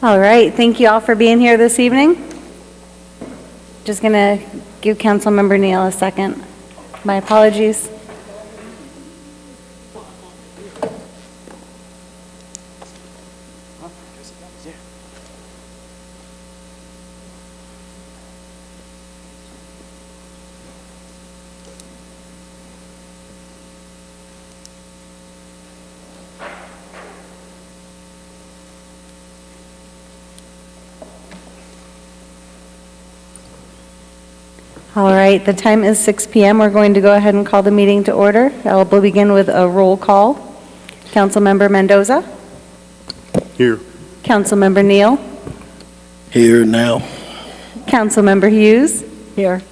All right, thank you all for being here this evening. Just going to give Councilmember Neal a second. My apologies. All right, the time is 6 p.m. We're going to go ahead and call the meeting to order. I'll begin with a roll call. Councilmember Mendoza. Here. Councilmember Neal. Here now. Councilmember Hughes. Here.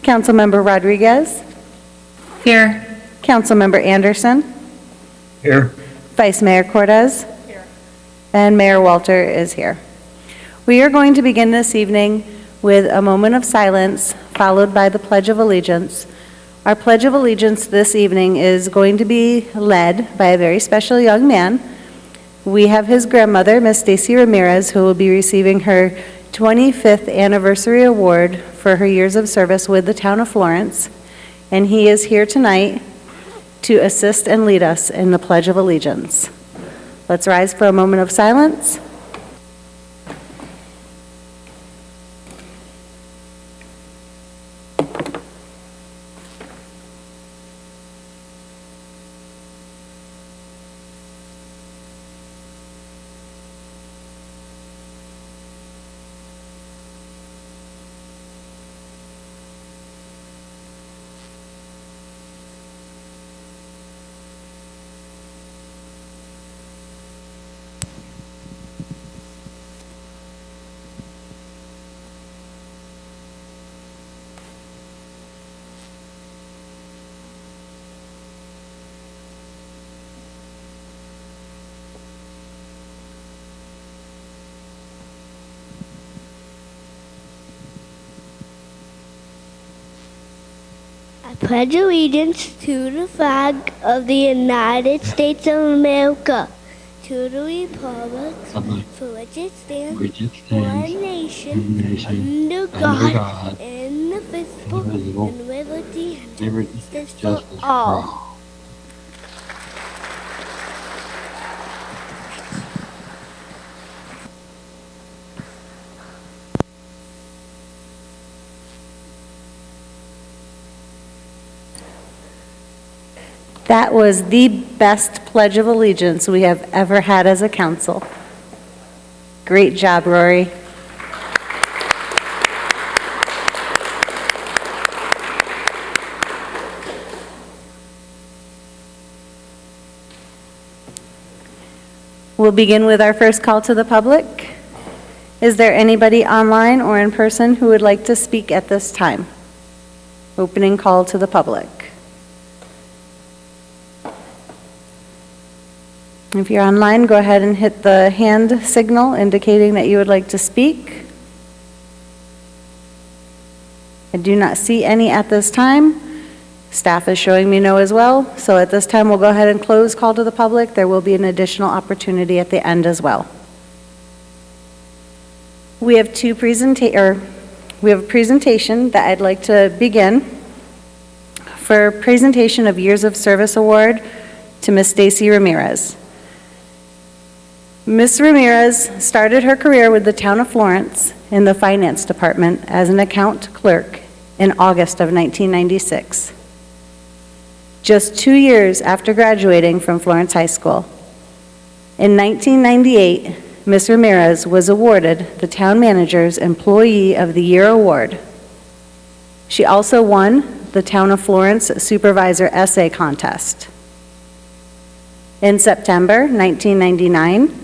Councilmember Rodriguez. Here. Councilmember Anderson. Here. Vice Mayor Cortez. Here. And Mayor Walter is here. We are going to begin this evening with a moment of silence, followed by the Pledge of Allegiance. Our Pledge of Allegiance this evening is going to be led by a very special young man. We have his grandmother, Miss Stacy Ramirez, who will be receiving her 25th anniversary award for her years of service with the town of Florence. And he is here tonight to assist and lead us in the Pledge of Allegiance. Let's rise for a moment of silence. I pledge allegiance to the flag of the United States of America, to the republic for which it stands, one nation, under God, indivisible, and liberty and justice for all. That was the best Pledge of Allegiance we have ever had as a council. Great job, Rory. We'll begin with our first call to the public. Is there anybody online or in person who would like to speak at this time? Opening call to the public. If you're online, go ahead and hit the hand signal indicating that you would like to speak. I do not see any at this time. Staff is showing me no as well. So at this time, we'll go ahead and close call to the public. There will be an additional opportunity at the end as well. We have a presentation that I'd like to begin. For presentation of Years of Service Award to Miss Stacy Ramirez. Ms. Ramirez started her career with the town of Florence in the finance department as an account clerk in August of 1996. Just 2 years after graduating from Florence High School. In 1998, Ms. Ramirez was awarded the Town Manager's Employee of the Year Award. She also won the Town of Florence Supervisor Essay Contest. In September 1999,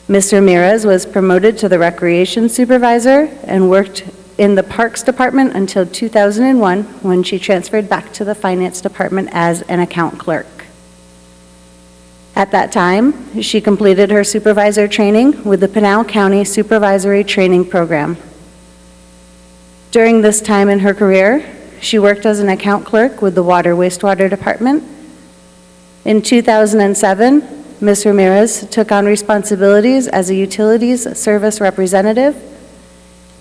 Ms. Ramirez was promoted to the Recreation Supervisor and worked in the Parks Department until 2001 when she transferred back to the Finance Department as an account clerk. At that time, she completed her supervisor training with the Pinal County Supervisory Training Program. During this time in her career, she worked as an account clerk with the Water Wastewater Department. In 2007, Ms. Ramirez took on responsibilities as a utilities service representative,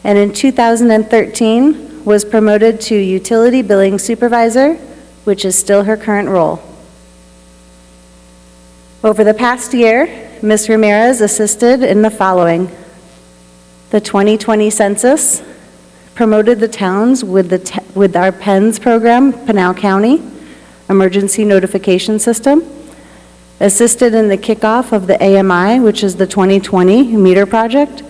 and in 2013 was promoted to utility billing supervisor, which is still her current role. Over the past year, Ms. Ramirez assisted in the following: the 2020 census, promoted the towns with our PENS program, Pinal County, Emergency Notification System, assisted in the kickoff of the AMI, which is the 2020 meter project,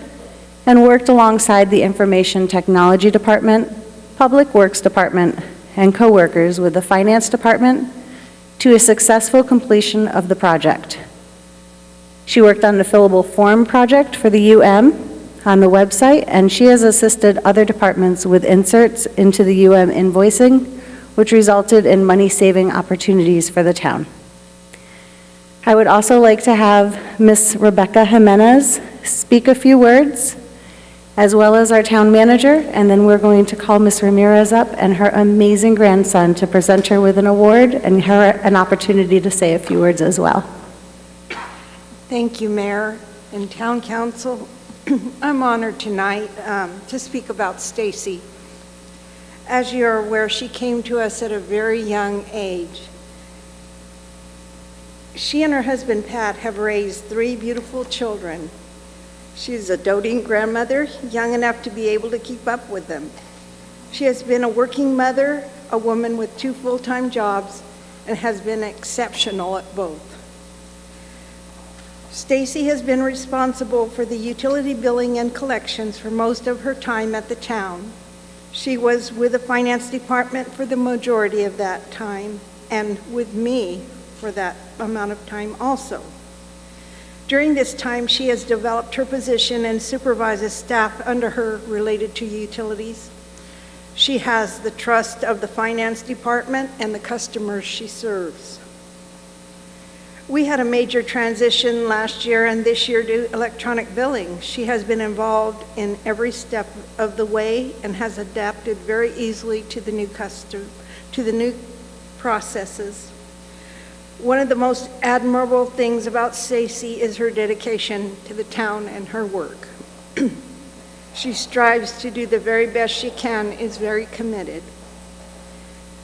and worked alongside the Information Technology Department, Public Works Department, and co-workers with the Finance Department to a successful completion of the project. She worked on the fillable form project for the UM on the website, and she has assisted other departments with inserts into the UM invoicing, which resulted in money-saving opportunities for the town. I would also like to have Ms. Rebecca Jimenez speak a few words, as well as our town manager, and then we're going to call Ms. Ramirez up and her amazing grandson to present her with an award and her an opportunity to say a few words as well. Thank you, Mayor and Town Council. I'm honored tonight to speak about Stacy. As you're aware, she came to us at a very young age. She and her husband, Pat, have raised 3 beautiful children. She's a doting grandmother, young enough to be able to keep up with them. She has been a working mother, a woman with 2 full-time jobs, and has been exceptional at both. Stacy has been responsible for the utility billing and collections for most of her time at the town. She was with the finance department for the majority of that time, and with me for that amount of time also. During this time, she has developed her position and supervises staff under her related to utilities. She has the trust of the finance department and the customers she serves. We had a major transition last year and this year to electronic billing. She has been involved in every step of the way and has adapted very easily to the new processes. One of the most admirable things about Stacy is her dedication to the town and her work. She strives to do the very best she can, is very committed.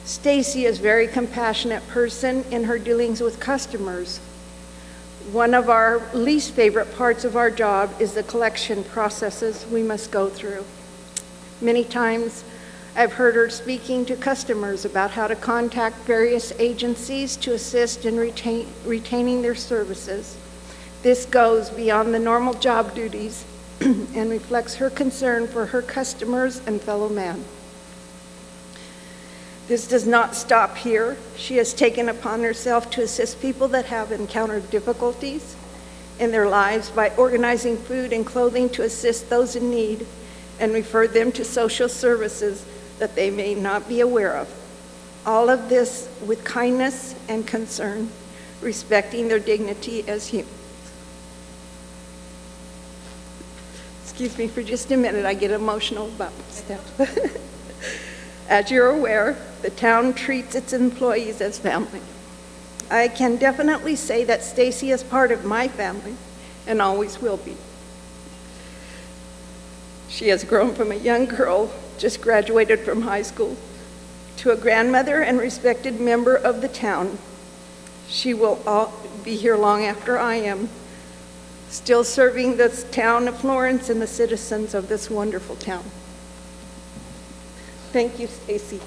Stacy is a very compassionate person in her dealings with customers. One of our least favorite parts of our job is the collection processes we must go through. Many times, I've heard her speaking to customers about how to contact various agencies to assist in retaining their services. This goes beyond the normal job duties and reflects her concern for her customers and fellow man. This does not stop here. She has taken upon herself to assist people that have encountered difficulties in their lives by organizing food and clothing to assist those in need and refer them to social services that they may not be aware of. All of this with kindness and concern, respecting their dignity as humans. Excuse me for just a minute, I get emotional about stuff. As you're aware, the town treats its employees as family. I can definitely say that Stacy is part of my family and always will be. She has grown from a young girl, just graduated from high school, to a grandmother and respected member of the town. She will be here long after I am, still serving the town of Florence and the citizens of this wonderful town. Thank you, Stacy.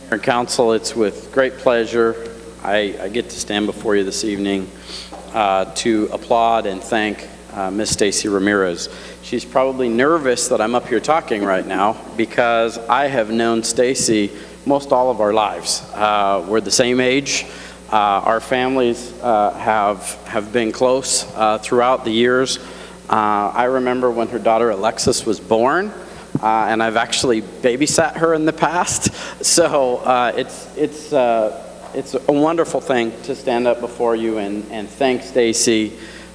Mayor and Council, it's with great pleasure I get to stand before you this evening to applaud and thank Miss Stacy Ramirez. She's probably nervous that I'm up here talking right now because I have known Stacy most all of our lives. We're the same age. Our families have been close throughout the years. I remember when her daughter Alexis was born, and I've actually babysat her in the past. So it's a wonderful thing to stand up before you and thank Stacy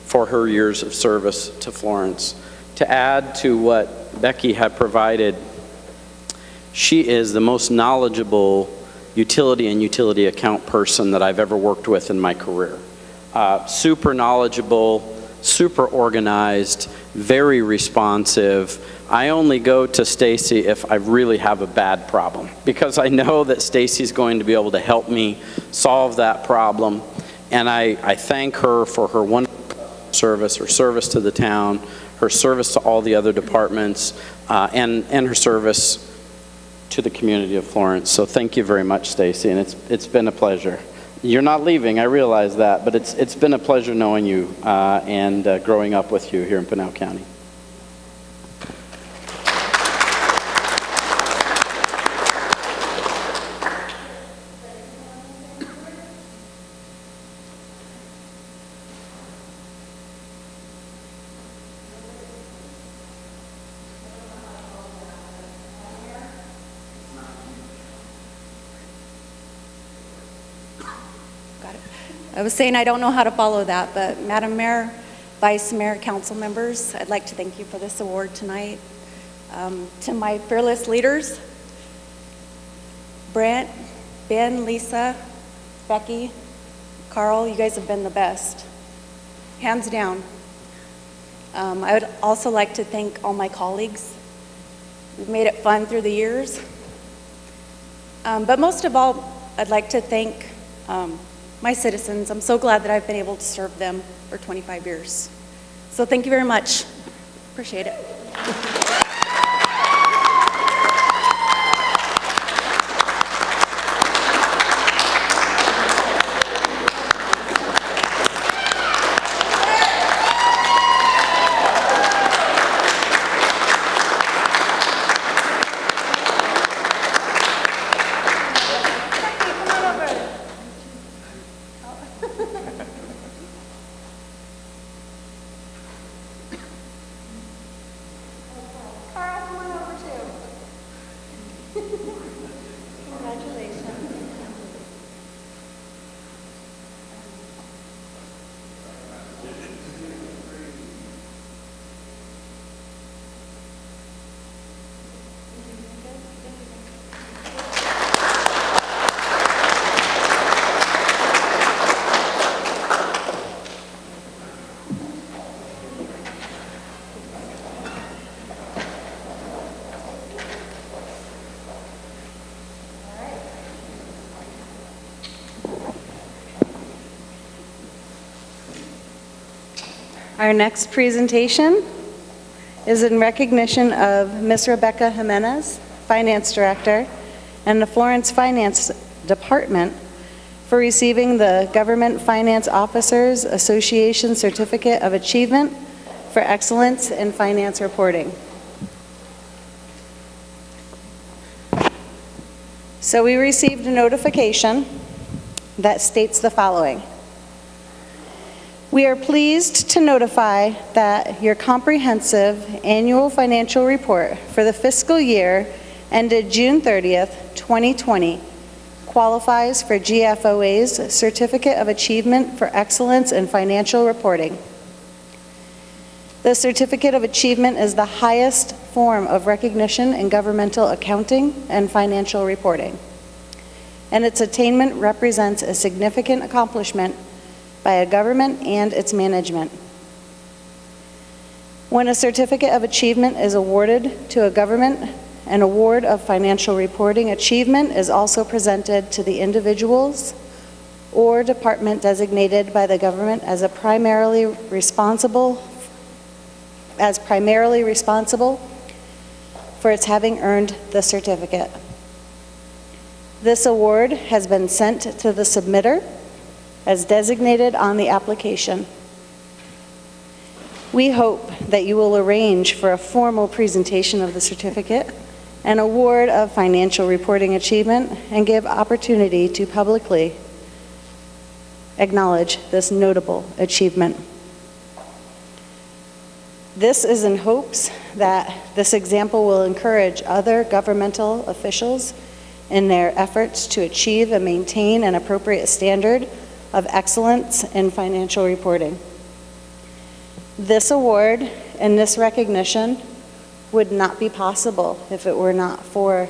for her years of service to Florence. To add to what Becky had provided, She is the most knowledgeable utility and utility account person that I've ever worked with in my career. Super knowledgeable, super organized, very responsive. I only go to Stacy if I really have a bad problem, because I know that Stacy's going to be able to help me solve that problem. And I thank her for her wonderful service, her service to the town, her service to all the other departments, and her service to the community of Florence. So thank you very much, Stacy, and it's been a pleasure. You're not leaving, I realize that, but it's been a pleasure knowing you and growing up with you here in Pinal County. I was saying I don't know how to follow that, but Madam Mayor, Vice Mayor, council members, I'd like to thank you for this award tonight. To my fearless leaders, Brent, Ben, Lisa, Becky, Carl, you guys have been the best, hands down. I would also like to thank all my colleagues. We've made it fun through the years. But most of all, I'd like to thank my citizens. I'm so glad that I've been able to serve them for 25 years. So thank you very much. Appreciate it. Our next presentation is in recognition of Ms. Rebecca Jimenez, Finance Director, and the Florence Finance Department for receiving the Government Finance Officers Association Certificate of Achievement for Excellence in Finance Reporting. So we received a notification that states the following. We are pleased to notify that your comprehensive annual financial report for the fiscal year ended June 30th, 2020 qualifies for GFOA's Certificate of Achievement for Excellence in Financial Reporting. The Certificate of Achievement is the highest form of recognition in governmental accounting and financial reporting, and its attainment represents a significant accomplishment by a government and its management. When a Certificate of Achievement is awarded to a government, an award of financial reporting achievement is also presented to the individuals or department designated by the government as primarily responsible for its having earned the certificate. This award has been sent to the submitter as designated on the application. We hope that you will arrange for a formal presentation of the certificate, an award of financial reporting achievement, and give opportunity to publicly acknowledge this notable achievement. This is in hopes that this example will encourage other governmental officials in their efforts to achieve and maintain an appropriate standard of excellence in financial reporting. This award and this recognition would not be possible if it were not for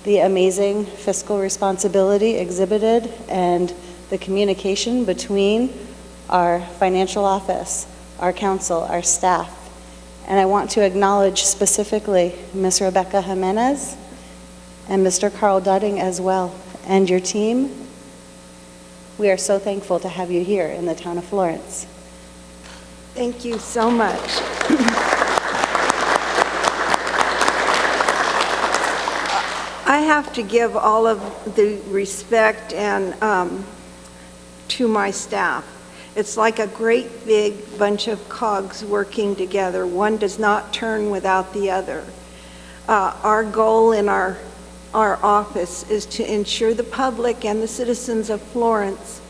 the amazing fiscal responsibility exhibited and the communication between our financial office, our council, our staff. And I want to acknowledge specifically Ms. Rebecca Jimenez and Mr. Carl Dudding as well, and your team. We are so thankful to have you here in the town of Florence. Thank you so much. I have to give all of the respect and to my staff. It's like a great big bunch of cogs working together. One does not turn without the other. Our goal in our office is to ensure the public and the citizens of Florence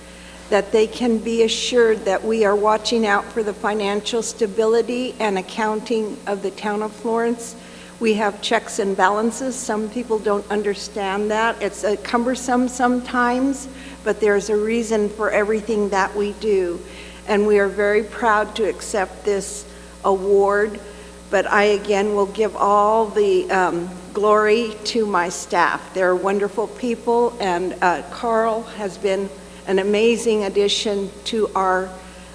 that they can be assured that we are watching out for the financial stability and accounting of the town of Florence. We have checks and balances. Some people don't understand that. It's cumbersome sometimes, but there's a reason for everything that we do. And we are very proud to accept this award, but I again will give all the glory to my staff. They're wonderful people, and Carl has been an amazing addition to our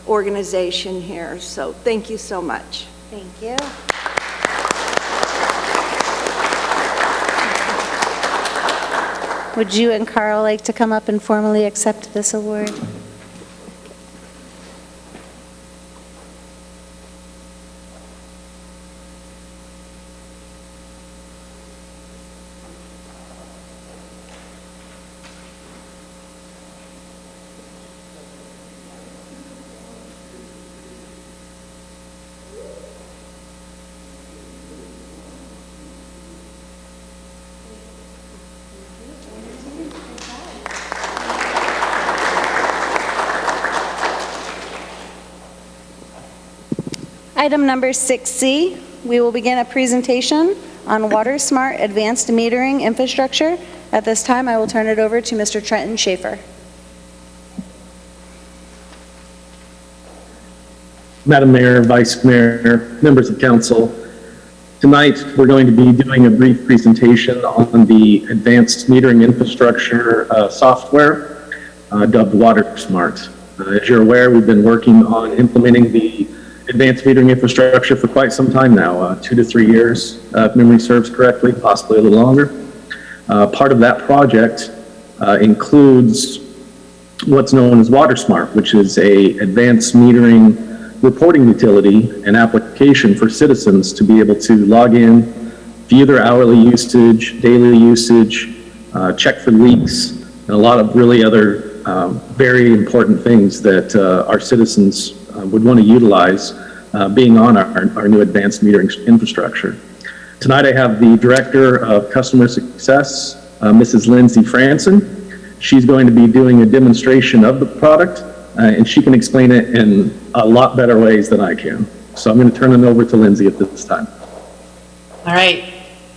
organization here. So thank you so much. Thank you. Would you and Carl like to come up and formally accept this award? Item number 6C, we will begin a presentation on Water Smart Advanced Metering Infrastructure. At this time, I will turn it over to Mr. Trenton Schaefer. Madam Mayor, Vice Mayor, members of council, tonight we're going to be doing a brief presentation on the advanced metering infrastructure software dubbed Water Smart. As you're aware, we've been working on implementing the advanced metering infrastructure for quite some time now, 2 to 3 years, if memory serves correctly, possibly a little longer. Part of that project includes what's known as Water Smart, which is a advanced metering reporting utility and application for citizens to be able to log in, view their hourly usage, daily usage, check for leaks, and a lot of really other very important things that our citizens would want to utilize being on our new advanced metering infrastructure. Tonight I have the Director of Customer Success, Mrs. Lindsay Franson. She's going to be doing a demonstration of the product, and she can explain it in a lot better ways than I can. So I'm going to turn it over to Lindsay at this time. All right.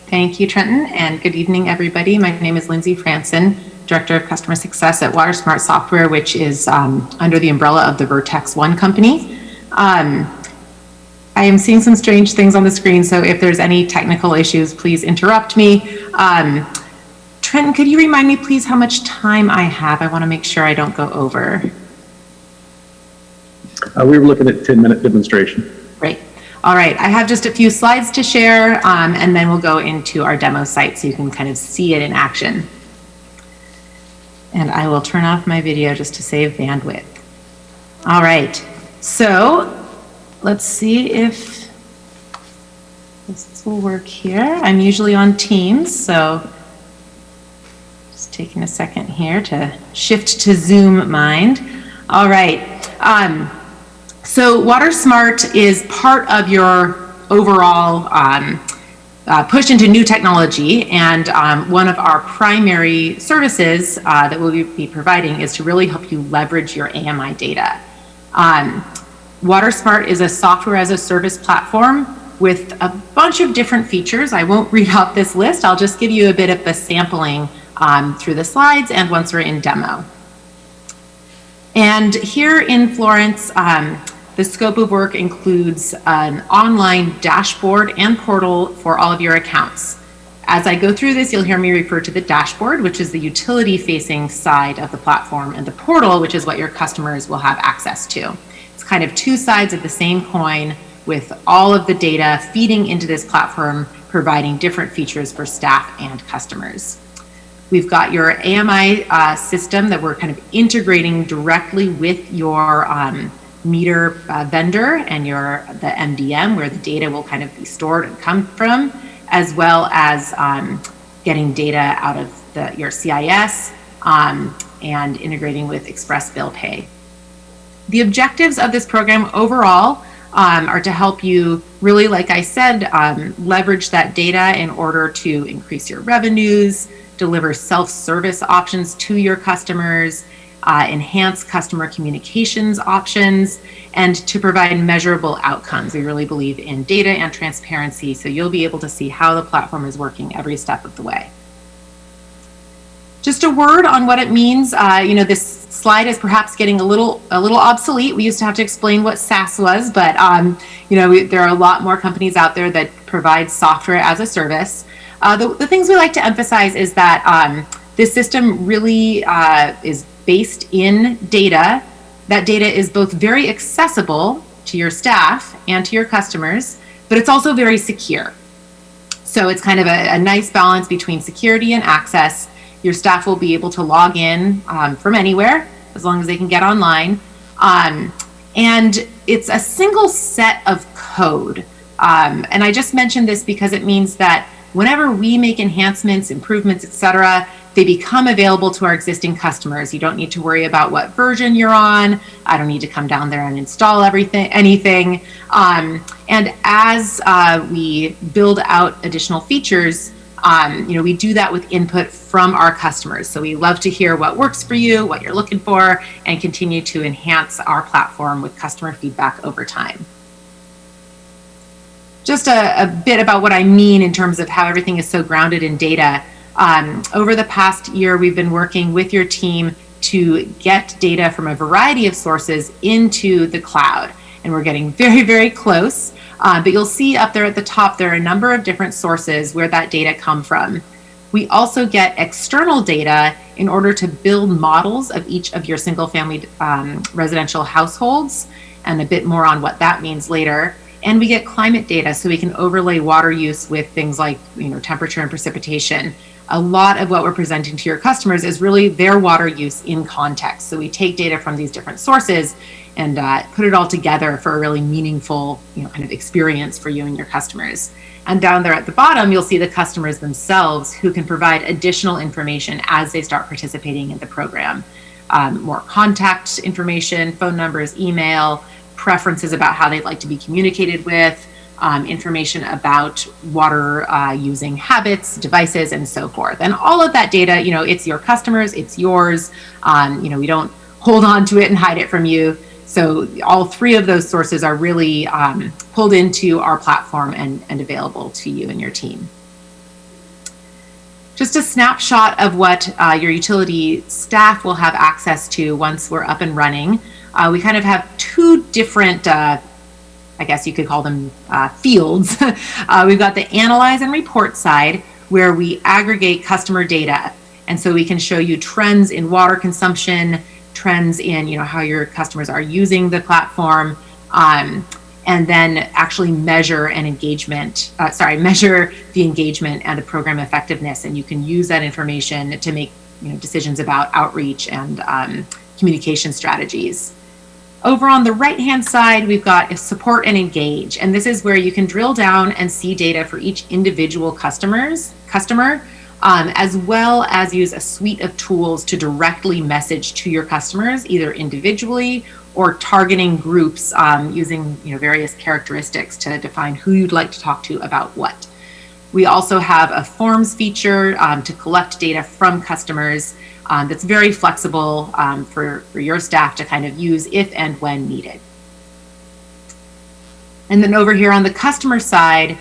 Thank you, Trenton, and good evening, everybody. My name is Lindsay Franson, Director of Customer Success at Water Smart Software, which is under the umbrella of the Vertex One company. I am seeing some strange things on the screen, so if there's any technical issues, please interrupt me. Trenton, could you remind me, please, how much time I have? I want to make sure I don't go over. We were looking at a 10-minute demonstration. Great. All right, I have just a few slides to share, and then we'll go into our demo site so you can kind of see it in action. And I will turn off my video just to save bandwidth. All right, so let's see if this will work here. I'm usually on Teams, so just taking a second here to shift to Zoom mind. All right. So Water Smart is part of your overall push into new technology, and one of our primary services that we'll be providing is to really help you leverage your AMI data. Water Smart is a software as a service platform with a bunch of different features. I won't read out this list. I'll just give you a bit of the sampling through the slides and once we're in demo. And here in Florence, the scope of work includes an online dashboard and portal for all of your accounts. As I go through this, you'll hear me refer to the dashboard, which is the utility-facing side of the platform, and the portal, which is what your customers will have access to. It's kind of two sides of the same coin, with all of the data feeding into this platform, providing different features for staff and customers. We've got your AMI system that we're kind of integrating directly with your meter vendor and the MDM, where the data will kind of be stored and come from, as well as getting data out of your CIS and integrating with Express Bill Pay. The objectives of this program overall are to help you really, like I said, leverage that data in order to increase your revenues, deliver self-service options to your customers, enhance customer communications options, and to provide measurable outcomes. We really believe in data and transparency, so you'll be able to see how the platform is working every step of the way. Just a word on what it means. This slide is perhaps getting a little obsolete. We used to have to explain what SaaS was, but there are a lot more companies out there that provide software as a service. The things we like to emphasize is that this system really is based in data. That data is both very accessible to your staff and to your customers, but it's also very secure. So it's kind of a nice balance between security and access. Your staff will be able to log in from anywhere, as long as they can get online. And it's a single set of code. And I just mentioned this because it means that whenever we make enhancements, improvements, etc., they become available to our existing customers. You don't need to worry about what version you're on. I don't need to come down there and install anything. And as we build out additional features, we do that with input from our customers. So we love to hear what works for you, what you're looking for, and continue to enhance our platform with customer feedback over time. Just a bit about what I mean in terms of how everything is so grounded in data. Over the past year, we've been working with your team to get data from a variety of sources into the cloud. And we're getting very, very close. But you'll see up there at the top, there are a number of different sources where that data come from. We also get external data in order to build models of each of your single-family residential households, and a bit more on what that means later. And we get climate data, so we can overlay water use with things like temperature and precipitation. A lot of what we're presenting to your customers is really their water use in context. So we take data from these different sources and put it all together for a really meaningful kind of experience for you and your customers. And down there at the bottom, you'll see the customers themselves who can provide additional information as they start participating in the program. More contact information, phone numbers, email, preferences about how they'd like to be communicated with, information about water using habits, devices, and so forth. And all of that data, it's your customers, it's yours. We don't hold on to it and hide it from you. So all three of those sources are really pulled into our platform and available to you and your team. Just a snapshot of what your utility staff will have access to once we're up and running. We kind of have two different, I guess you could call them fields. We've got the analyze and report side, where we aggregate customer data. And so we can show you trends in water consumption, trends in how your customers are using the platform, and then actually measure the engagement and the program effectiveness. And you can use that information to make decisions about outreach and communication strategies. Over on the right-hand side, we've got support and engage. And this is where you can drill down and see data for each individual customer, as well as use a suite of tools to directly message to your customers, either individually or targeting groups using various characteristics to define who you'd like to talk to about what. We also have a forms feature to collect data from customers that's very flexible for your staff to kind of use if and when needed. And then over here on the customer side,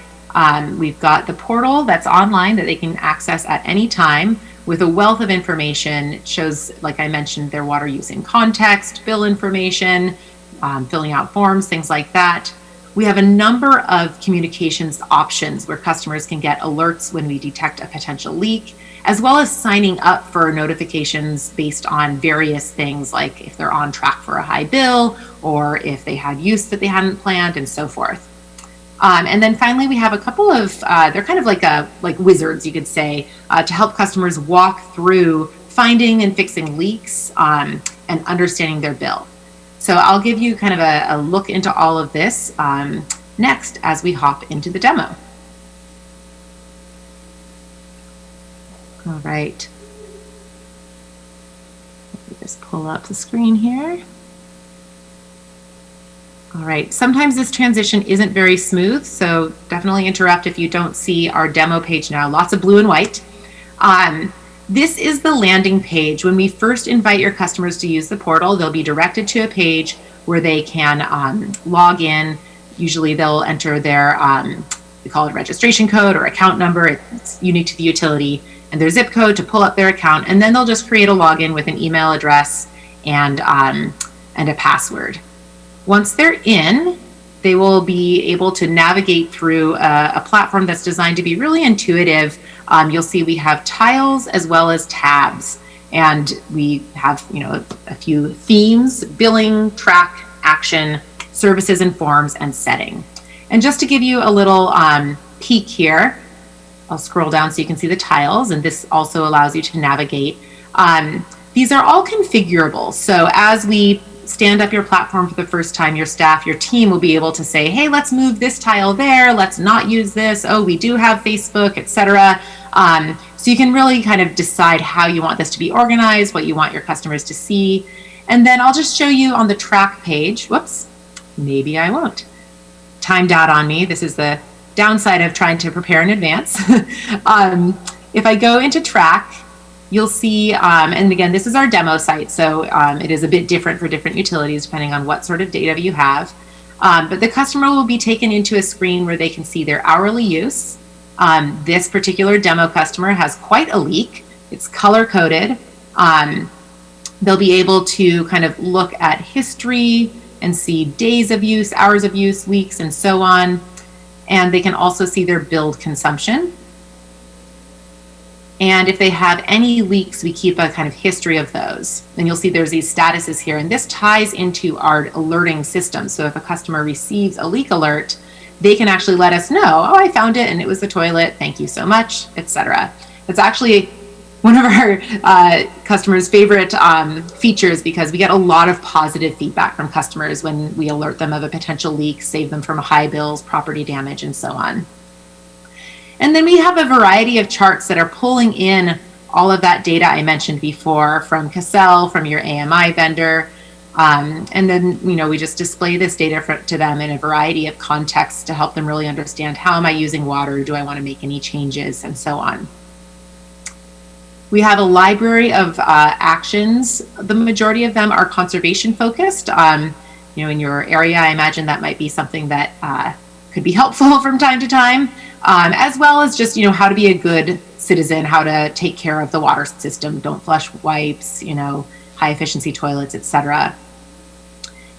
we've got the portal that's online that they can access at any time with a wealth of information. It shows, like I mentioned, their water use in context, bill information, filling out forms, things like that. we have a number of communications options where customers can get alerts when we detect a potential leak, as well as signing up for notifications based on various things, like if they're on track for a high bill, or if they had use that they hadn't planned, and so forth. And then finally, we have a couple of, they're kind of like wizards, you could say, to help customers walk through finding and fixing leaks and understanding their bill. So I'll give you kind of a look into all of this next as we hop into the demo. All right. Let me just pull up the screen here. All right, sometimes this transition isn't very smooth, so definitely interrupt if you don't see our demo page now. Lots of blue and white. This is the landing page. When we first invite your customers to use the portal, they'll be directed to a page where they can log in. Usually they'll enter their, we call it registration code or account number. It's unique to the utility, and their zip code to pull up their account. And then they'll just create a login with an email address and a password. Once they're in, they will be able to navigate through a platform that's designed to be really intuitive. You'll see we have tiles as well as tabs, and we have, a few themes: billing, track, action, services and forms, and setting. And just to give you a little peek here, I'll scroll down so you can see the tiles, and this also allows you to navigate. These are all configurable, so as we stand up your platform for the first time, your staff, your team will be able to say, hey, let's move this tile there, let's not use this, oh, we do have Facebook, etc. So you can really kind of decide how you want this to be organized, what you want your customers to see. And then I'll just show you on the track page, whoops, maybe I won't. Timed out on me. This is the downside of trying to prepare in advance. If I go into track, you'll see, and again, this is our demo site, so it is a bit different for different utilities depending on what sort of data you have. But the customer will be taken into a screen where they can see their hourly use. This particular demo customer has quite a leak. It's color-coded. They'll be able to kind of look at history and see days of use, hours of use, weeks, and so on. And they can also see their billed consumption. And if they have any leaks, we keep a kind of history of those. And you'll see there's these statuses here, and this ties into our alerting system. So if a customer receives a leak alert, they can actually let us know, oh, I found it and it was the toilet, thank you so much, etc. It's actually one of our customers' favorite features, because we get a lot of positive feedback from customers when we alert them of a potential leak, save them from high bills, property damage, and so on. And then we have a variety of charts that are pulling in all of that data I mentioned before from Cassell, from your AMI vendor. And then, we just display this data to them in a variety of contexts to help them really understand, how am I using water? Do I want to make any changes? And so on. We have a library of actions. The majority of them are conservation focused. In your area, I imagine that might be something that could be helpful from time to time. As well as just, how to be a good citizen, how to take care of the water system, don't flush wipes, high efficiency toilets, etc.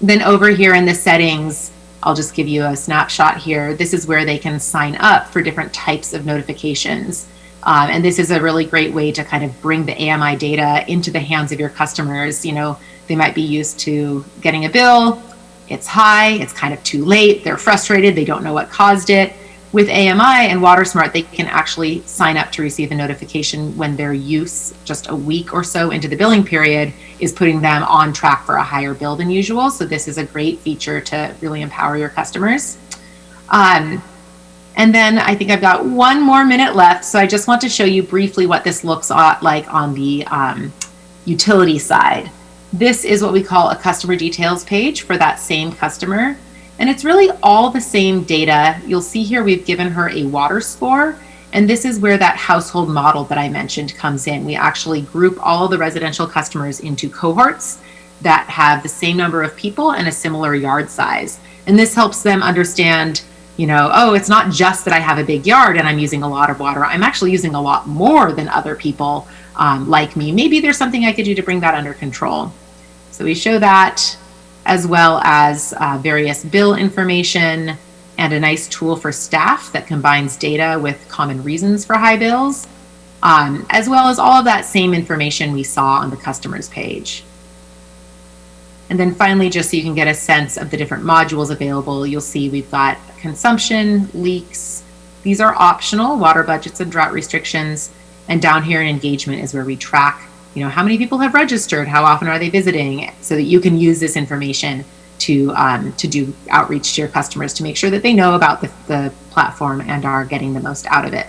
Then over here in the settings, I'll just give you a snapshot here. This is where they can sign up for different types of notifications. And this is a really great way to kind of bring the AMI data into the hands of your customers. They might be used to getting a bill, it's high, it's kind of too late, they're frustrated, they don't know what caused it. With AMI and WaterSmart, they can actually sign up to receive a notification when their use, just a week or so into the billing period, is putting them on track for a higher bill than usual. So this is a great feature to really empower your customers. And then I think I've got 1 more minute left, so I just want to show you briefly what this looks like on the utility side. This is what we call a customer details page for that same customer. And it's really all the same data. You'll see here we've given her a water score, and this is where that household model that I mentioned comes in. We actually group all of the residential customers into cohorts that have the same number of people and a similar yard size. And this helps them understand, oh, it's not just that I have a big yard and I'm using a lot of water. I'm actually using a lot more than other people like me. Maybe there's something I could do to bring that under control. So we show that, as well as various bill information, and a nice tool for staff that combines data with common reasons for high bills, as well as all of that same information we saw on the customers page. And then finally, just so you can get a sense of the different modules available, you'll see we've got consumption, leaks. These are optional, water budgets and drought restrictions. And down here in engagement is where we track, how many people have registered, how often are they visiting, so that you can use this information to do outreach to your customers to make sure that they know about the platform and are getting the most out of it.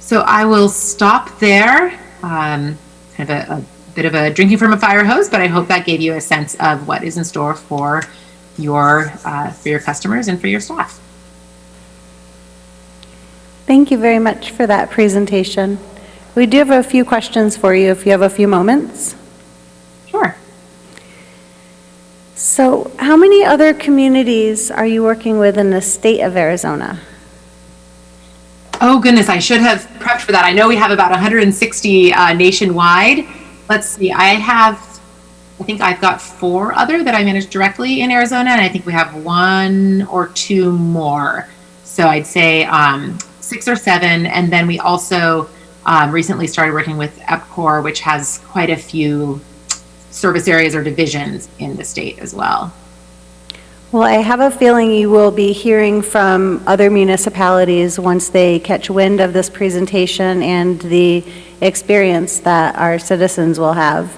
So I will stop there. Kind of a bit of a drinking from a fire hose, but I hope that gave you a sense of what is in store for your customers and for your staff. Thank you very much for that presentation. We do have a few questions for you if you have a few moments. Sure. So how many other communities are you working with in the state of Arizona? Oh goodness, I should have prepped for that. I know we have about 160 nationwide. Let's see, I think I've got 4 other that I manage directly in Arizona, and I think we have 1 or 2 more. So I'd say 6 or 7, and then we also recently started working with EPCOR, which has quite a few service areas or divisions in the state as well. Well, I have a feeling you will be hearing from other municipalities once they catch wind of this presentation and the experience that our citizens will have.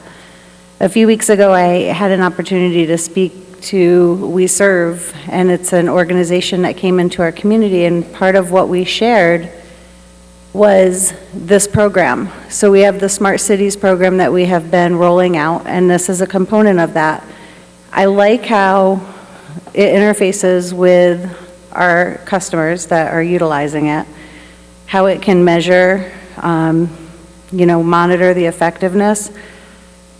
A few weeks ago, I had an opportunity to speak to We Serve, and it's an organization that came into our community, and part of what we shared was this program. So we have the Smart Cities program that we have been rolling out, and this is a component of that. I like how it interfaces with our customers that are utilizing it, how it can measure, monitor the effectiveness.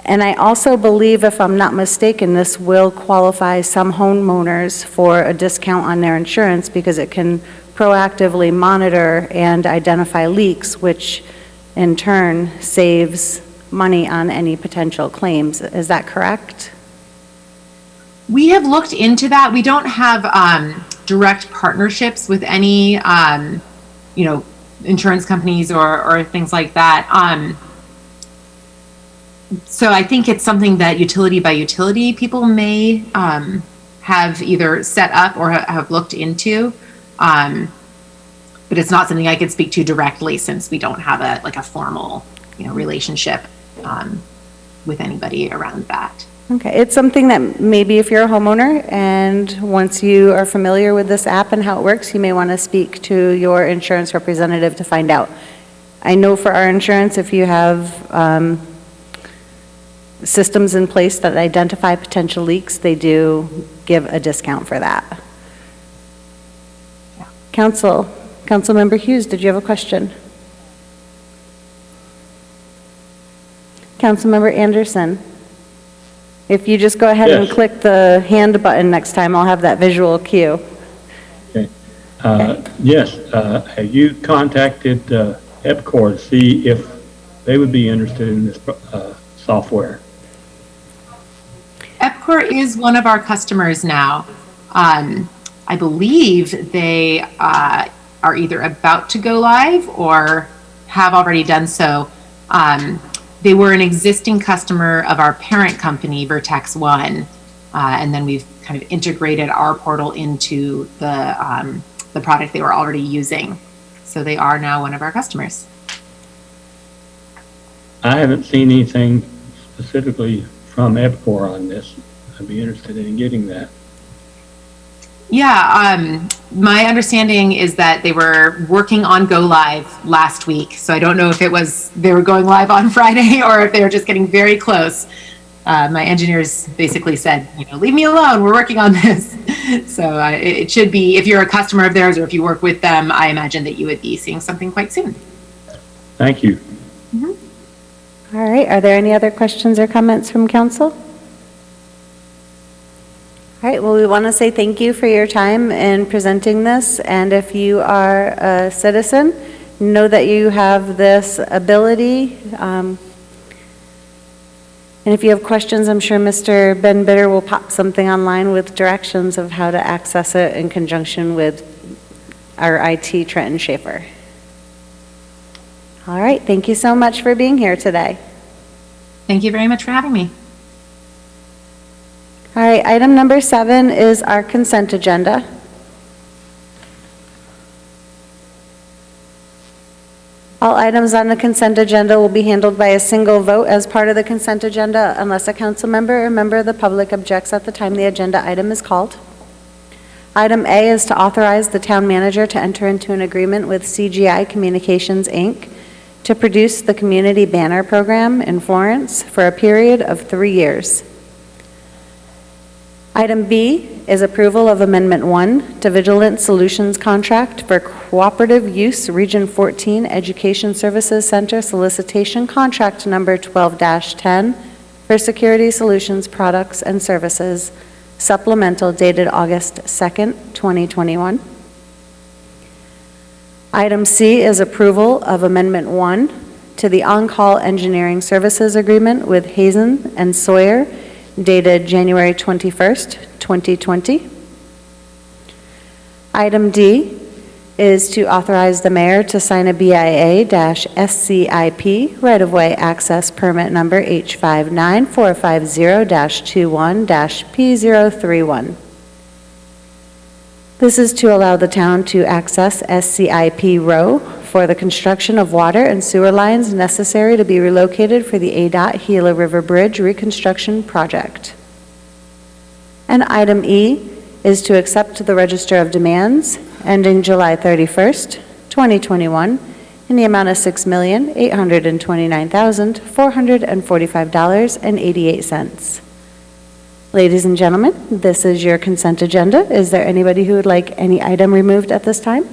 And I also believe, if I'm not mistaken, this will qualify some homeowners for a discount on their insurance because it can proactively monitor and identify leaks, which in turn saves money on any potential claims. Is that correct? We have looked into that. We don't have direct partnerships with any, insurance companies or things like that. So I think it's something that utility by utility people may have either set up or have looked into. But it's not something I could speak to directly since we don't have a formal, relationship with anybody around that. Okay, it's something that maybe if you're a homeowner and once you are familiar with this app and how it works, you may want to speak to your insurance representative to find out. I know for our insurance, if you have systems in place that identify potential leaks, they do give a discount for that. Yeah. Councilmember Hughes, did you have a question? Councilmember Anderson, if you just go ahead and click the hand button next time, I'll have that visual cue. Okay. Yes, have you contacted EPCOR to see if they would be interested in this software? EPCOR is one of our customers now. I believe they are either about to go live or have already done so. They were an existing customer of our parent company, Vertex One, and then we've kind of integrated our portal into the product they were already using. So they are now one of our customers. I haven't seen anything specifically from EPCOR on this. I'd be interested in getting that. Yeah, my understanding is that they were working on go live last week. So I don't know if they were going live on Friday or if they were just getting very close. My engineers basically said, leave me alone, we're working on this. So it should be, if you're a customer of theirs or if you work with them, I imagine that you would be seeing something quite soon. Thank you. Mm-hmm. All right, are there any other questions or comments from council? All right, well, we want to say thank you for your time in presenting this, and if you are a citizen, know that you have this ability And if you have questions, I'm sure Mr. Ben Bitter will pop something online with directions of how to access it in conjunction with our IT, Trenton Schaefer. All right, thank you so much for being here today. Thank you very much for having me. All right, item number 7 is our consent agenda. All items on the consent agenda will be handled by a single vote as part of the consent agenda unless a council member or member of the public objects at the time the agenda item is called. Item A is to authorize the town manager to enter into an agreement with CGI Communications, Inc. to produce the community banner program in Florence for a period of 3 years. Item B is approval of Amendment 1 to Vigilant Solutions Contract for Cooperative Use Region 14 Education Services Center Solicitation Contract Number 12-10 for Security Solutions Products and Services, supplemental dated August 2nd, 2021. Item C is approval of Amendment 1 to the On-Call Engineering Services Agreement with Hazen and Sawyer dated January 21st, 2020. Item D is to authorize the mayor to sign a BIA-SCIP right-of-way access permit number H59450-21-P031. This is to allow the town to access SCIP Row for the construction of water and sewer lines necessary to be relocated for the ADOT Gila River Bridge reconstruction project. And item E is to accept the Register of Demands ending July 31st, 2021 in the amount of $6,829,445.88. Ladies and gentlemen, this is your consent agenda. Is there anybody who would like any item removed at this time?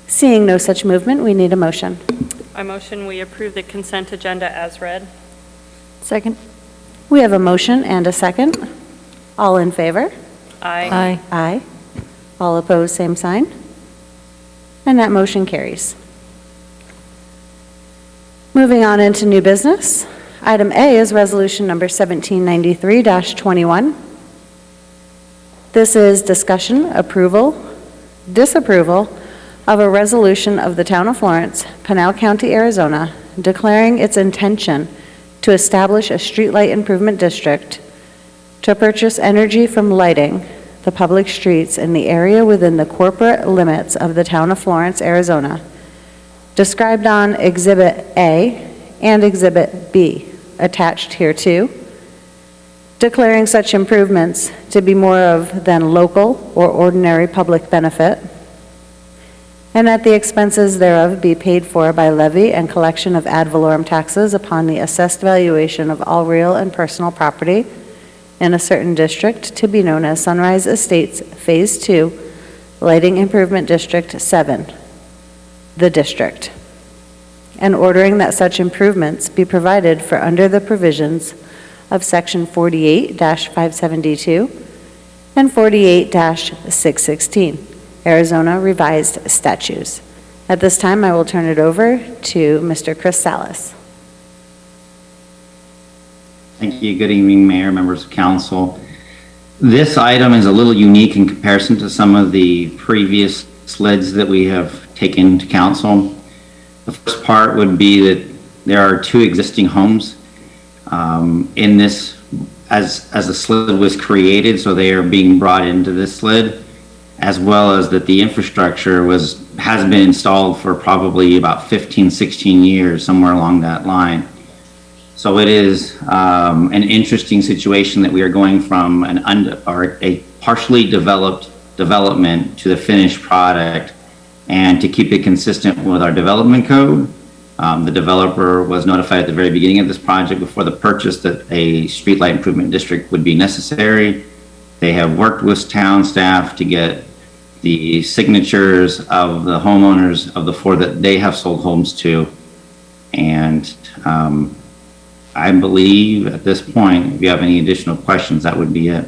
Seeing no such movement, we need a motion. I motion we approve the consent agenda as read. Second. We have a motion and a second. All in favor? Aye. Aye. All opposed, same sign. And that motion carries. Moving on into new business. Item A is resolution number 1793-21. This is discussion, approval, disapproval of a resolution of the Town of Florence, Pinal County, Arizona, declaring its intention to establish a streetlight improvement district to purchase energy from lighting the public streets in the area within the corporate limits of the Town of Florence, Arizona, described on Exhibit A and Exhibit B, attached hereto, declaring such improvements to be more of than local or ordinary public benefit, and that the expenses thereof be paid for by levy and collection of ad valorem taxes upon the assessed valuation of all real and personal property in a certain district to be known as Sunrise Estates Phase 2, Lighting Improvement District 7, the district, and ordering that such improvements be provided for under the provisions of Section 48-572 and 48-616, Arizona Revised Statutes. At this time, I will turn it over to Mr. Chris Salas. Thank you. Good evening, Mayor, members of council. This item is a little unique in comparison to some of the previous slids that we have taken to council. The first part would be that there are 2 existing homes in this as the slid was created, so they are being brought into this slid, as well as that the infrastructure has been installed for probably about 15, 16 years, somewhere along that line. So it is an interesting situation that we are going from a partially developed development to the finished product. And to keep it consistent with our development code, the developer was notified at the very beginning of this project before the purchase that a streetlight improvement district would be necessary. They have worked with town staff to get the signatures of the homeowners of the 4 that they have sold homes to. And I believe at this point, if you have any additional questions, that would be it.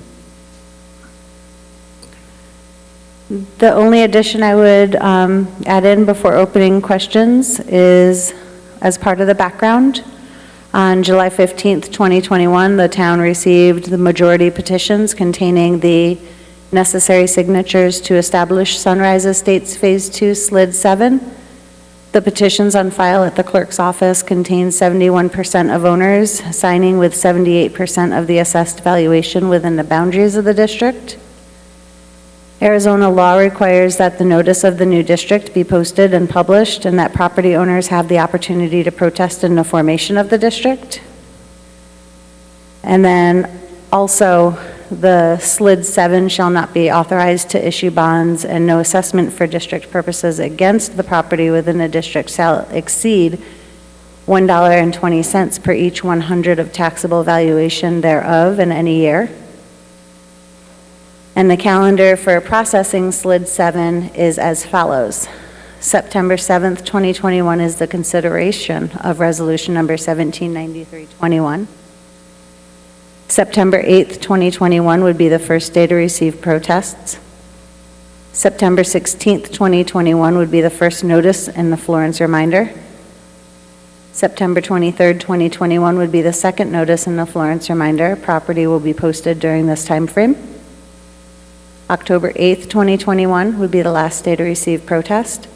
The only addition I would add in before opening questions is, as part of the background, On July 15th, 2021, the town received the majority petitions containing the necessary signatures to establish Sunrise Estates Phase 2 Slid 7. The petitions on file at the clerk's office contain 71% of owners signing with 78% of the assessed valuation within the boundaries of the district. Arizona law requires that the notice of the new district be posted and published, and that property owners have the opportunity to protest in the formation of the district. And then also, the SLID 7 shall not be authorized to issue bonds, and no assessment for district purposes against the property within the district shall exceed $1.20 per each 100 of taxable valuation thereof in any year. And the calendar for processing SLID 7 is as follows. September 7th, 2021 is the consideration of resolution number 179321. September 8th, 2021 would be the first day to receive protests. September 16th, 2021 would be the first notice in the Florence reminder. September 23rd, 2021 would be the second notice in the Florence reminder. Property will be posted during this time frame. October 8th, 2021 would be the last day to receive protest.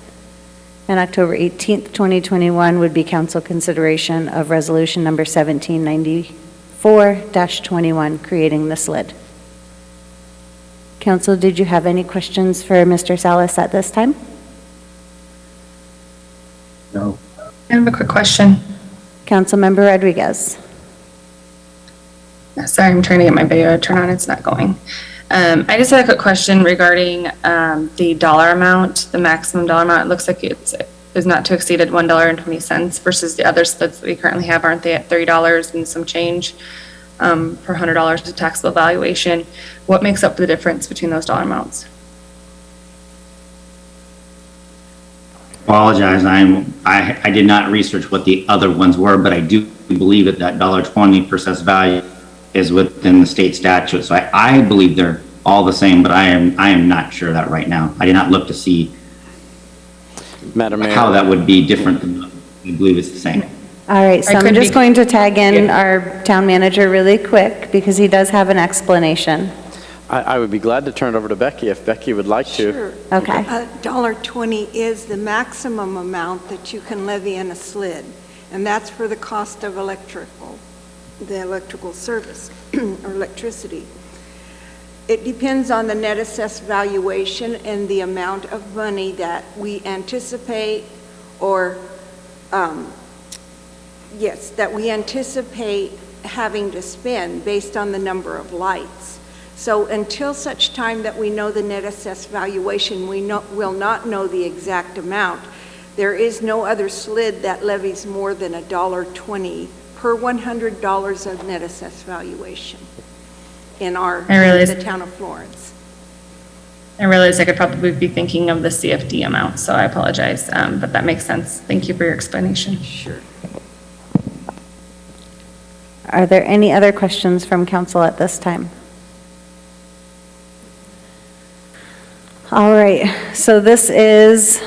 And October 18th, 2021 would be council consideration of resolution number 1794-21, creating the SLID. Council, did you have any questions for Mr. Salas at this time? No. I have a quick question. Councilmember Rodriguez. Sorry, I'm trying to get my video to turn on. It's not going. I just had a quick question regarding the dollar amount, the maximum dollar amount. It looks like it is not to exceed at $1.20 versus the other slips that we currently have. Aren't they at $30 and some change per $100 of taxable valuation? What makes up the difference between those dollar amounts? Apologize, I did not research what the other ones were, but I do believe that $1.20 per assessed value is within the state statute. So I believe they're all the same, but I am not sure that right now. I did not look to see Madam Mayor. how that would be different than, I believe it's the same. All right, so I'm just going to tag in our town manager really quick because he does have an explanation. I would be glad to turn it over to Becky if Becky would like to. Sure. Okay. $1.20 is the maximum amount that you can levy in a SLID, and that's for the cost of the electrical service or electricity. It depends on the net assessed valuation and the amount of money that we anticipate that we anticipate having to spend based on the number of lights. So until such time that we know the net assessed valuation, we will not know the exact amount. There is no other SLID that levies more than $1.20 per $100 of net assessed valuation in the town of Florence. I realize I could probably be thinking of the CFD amount, so I apologize, but that makes sense. Thank you for your explanation. Sure. Are there any other questions from council at this time? All right, so this is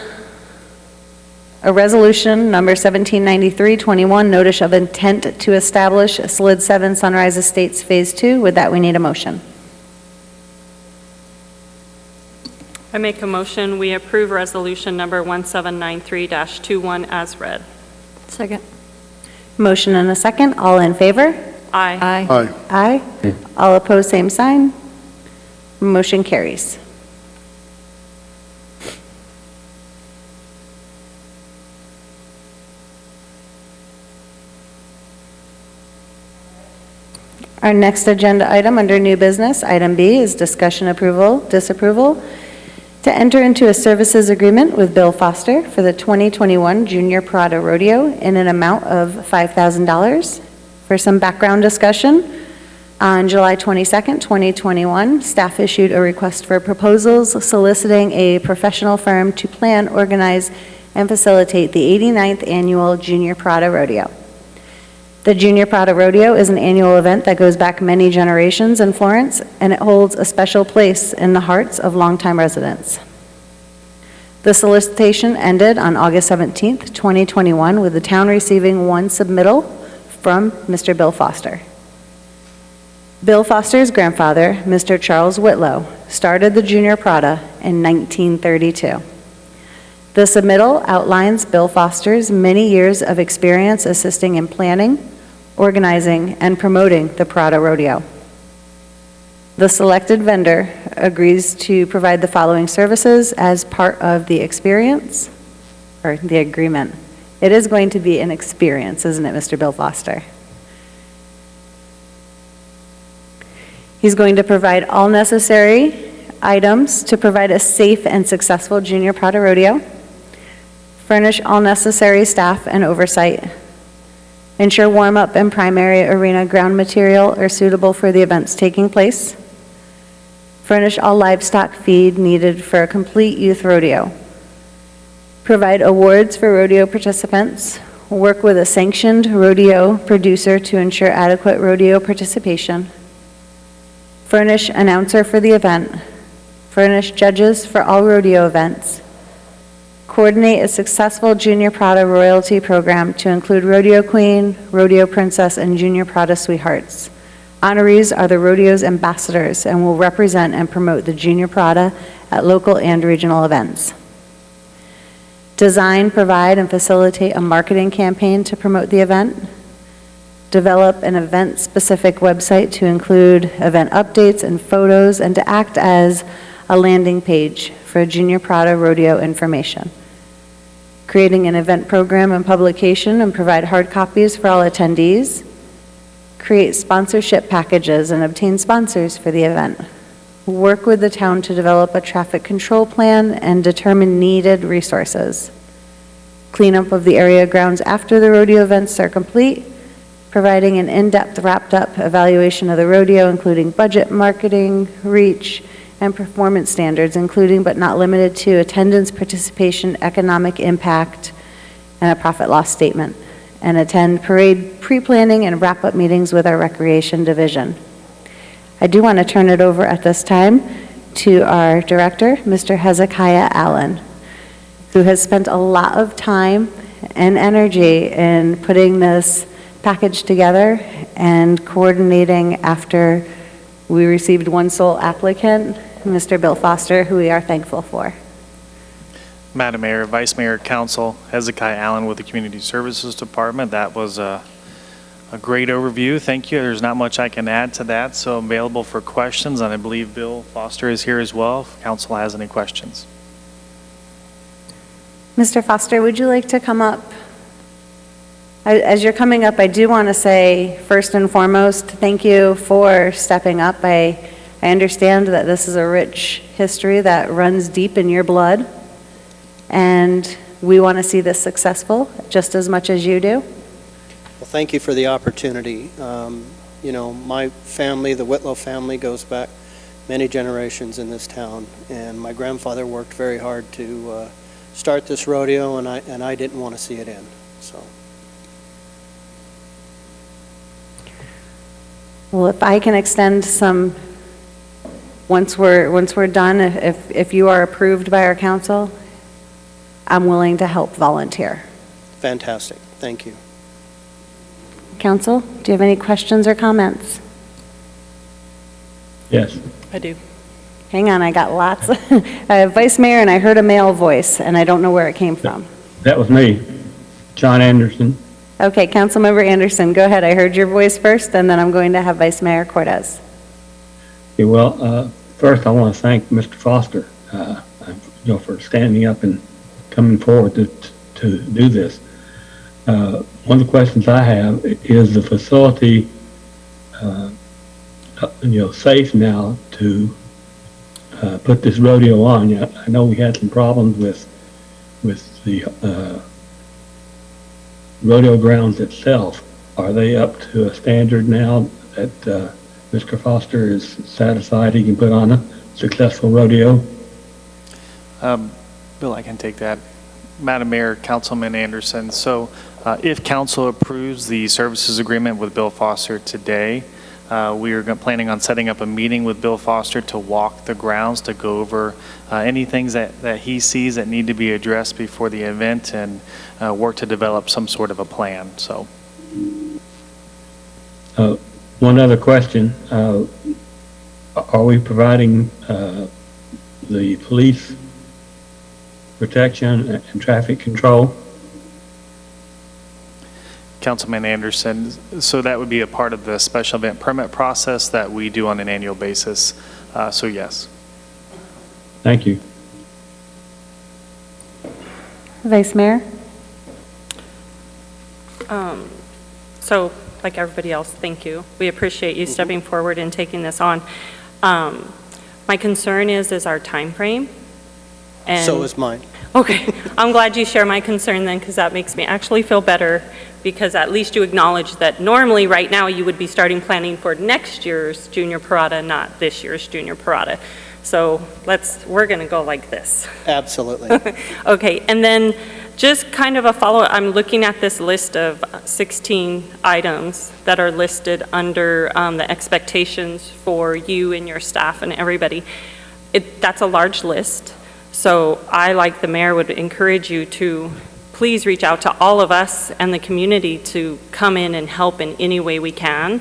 a resolution number 1793-21, notice of intent to establish SLID 7 Sunrise Estates Phase 2. With that, we need a motion. I make a motion, we approve resolution number 1793-21 as read. Second. Motion and a second. All in favor? Aye. Aye. Aye. All opposed, same sign. Motion carries. Our next agenda item under new business, item B, is discussion approval, disapproval to enter into a services agreement with Bill Foster for the 2021 Junior Prada Rodeo in an amount of $5,000. For some background discussion, on July 22nd, 2021, staff issued a request for proposals soliciting a professional firm to plan, organize, and facilitate the 89th Annual Junior Prada Rodeo. The Junior Prada Rodeo is an annual event that goes back many generations in Florence, and it holds a special place in the hearts of longtime residents. The solicitation ended on August 17th, 2021, with the town receiving one submittal from Mr. Bill Foster. Bill Foster's grandfather, Mr. Charles Whitlow, started the Junior Prada in 1932. The submittal outlines Bill Foster's many years of experience assisting in planning, organizing, and promoting the Prada Rodeo. The selected vendor agrees to provide the following services as part of the experience, or the agreement. It is going to be an experience, isn't it, Mr. Bill Foster? He's going to provide all necessary items to provide a safe and successful Junior Prada Rodeo, furnish all necessary staff and oversight, ensure warm-up and primary arena ground material are suitable for the events taking place, furnish all livestock feed needed for a complete youth rodeo, provide awards for rodeo participants, work with a sanctioned rodeo producer to ensure adequate rodeo participation, furnish announcer for the event, furnish judges for all rodeo events, coordinate a successful Junior Prada royalty program to include Rodeo Queen, Rodeo Princess, and Junior Prada Sweethearts. Honorees are the rodeo's ambassadors and will represent and promote the Junior Prada at local and regional events. Design, provide, and facilitate a marketing campaign to promote the event. Develop an event-specific website to include event updates and photos and to act as a landing page for Junior Prada rodeo information. Creating an event program and publication and provide hard copies for all attendees. Create sponsorship packages and obtain sponsors for the event. Work with the town to develop a traffic control plan and determine needed resources. Cleanup of the area grounds after the rodeo events are complete. Providing an in-depth, wrapped-up evaluation of the rodeo, including budget, marketing, reach, and performance standards, including but not limited to attendance, participation, economic impact, and a profit loss statement. And attend parade pre-planning and wrap-up meetings with our recreation division. I do want to turn it over at this time to our director, Mr. Hezekiah Allen, who has spent a lot of time and energy in putting this package together and coordinating after we received one sole applicant, Mr. Bill Foster, who we are thankful for. Madam Mayor, Vice Mayor, Council, Hezekiah Allen with the Community Services Department. That was a great overview. Thank you. There's not much I can add to that, so I'm available for questions, and I believe Bill Foster is here as well if Council has any questions. Mr. Foster, would you like to come up? As you're coming up, I do want to say, first and foremost, thank you for stepping up. I understand that this is a rich history that runs deep in your blood, and we want to see this successful just as much as you do. Well, thank you for the opportunity. You know, my family, the Whitlow family, goes back many generations in this town, and my grandfather worked very hard to start this rodeo, and I didn't want to see it end. So. Well, if I can extend some, once we're done, if you are approved by our council, I'm willing to help volunteer. Fantastic. Thank you. Council, do you have any questions or comments? Yes. I do. Hang on, I got lots. I have Vice Mayor and I heard a male voice and I don't know where it came from. That was me, John Anderson. Okay, Councilmember Anderson, go ahead. I heard your voice first, and then I'm going to have Vice Mayor Cortez. Okay, well, first I want to thank Mr. Foster, for standing up and coming forward to do this. One of the questions I have is the facility, safe now to put this rodeo on? I know we had some problems with the rodeo grounds itself. Are they up to a standard now that Mr. Foster is satisfied he can put on a successful rodeo? Bill, I can take that. Madam Mayor, Councilman Anderson, so if council approves the services agreement with Bill Foster today, we are planning on setting up a meeting with Bill Foster to walk the grounds, to go over any things that he sees that need to be addressed before the event and work to develop some sort of a plan. So, One other question. Are we providing the police protection and traffic control? Councilman Anderson, so that would be a part of the special event permit process that we do on an annual basis. So yes. Thank you. Vice Mayor? So, like everybody else, thank you. We appreciate you stepping forward and taking this on. My concern is our time frame. And So is mine. okay, I'm glad you share my concern then, because that makes me actually feel better, because at least you acknowledge that normally right now you would be starting planning for next year's junior parada, not this year's junior parada. So we're going to go like this. Absolutely. Okay, and then just kind of a follow-up, I'm looking at this list of 16 items that are listed under the expectations for you and your staff and everybody. That's a large list, so I, like the mayor, would encourage you to please reach out to all of us and the community to come in and help in any way we can.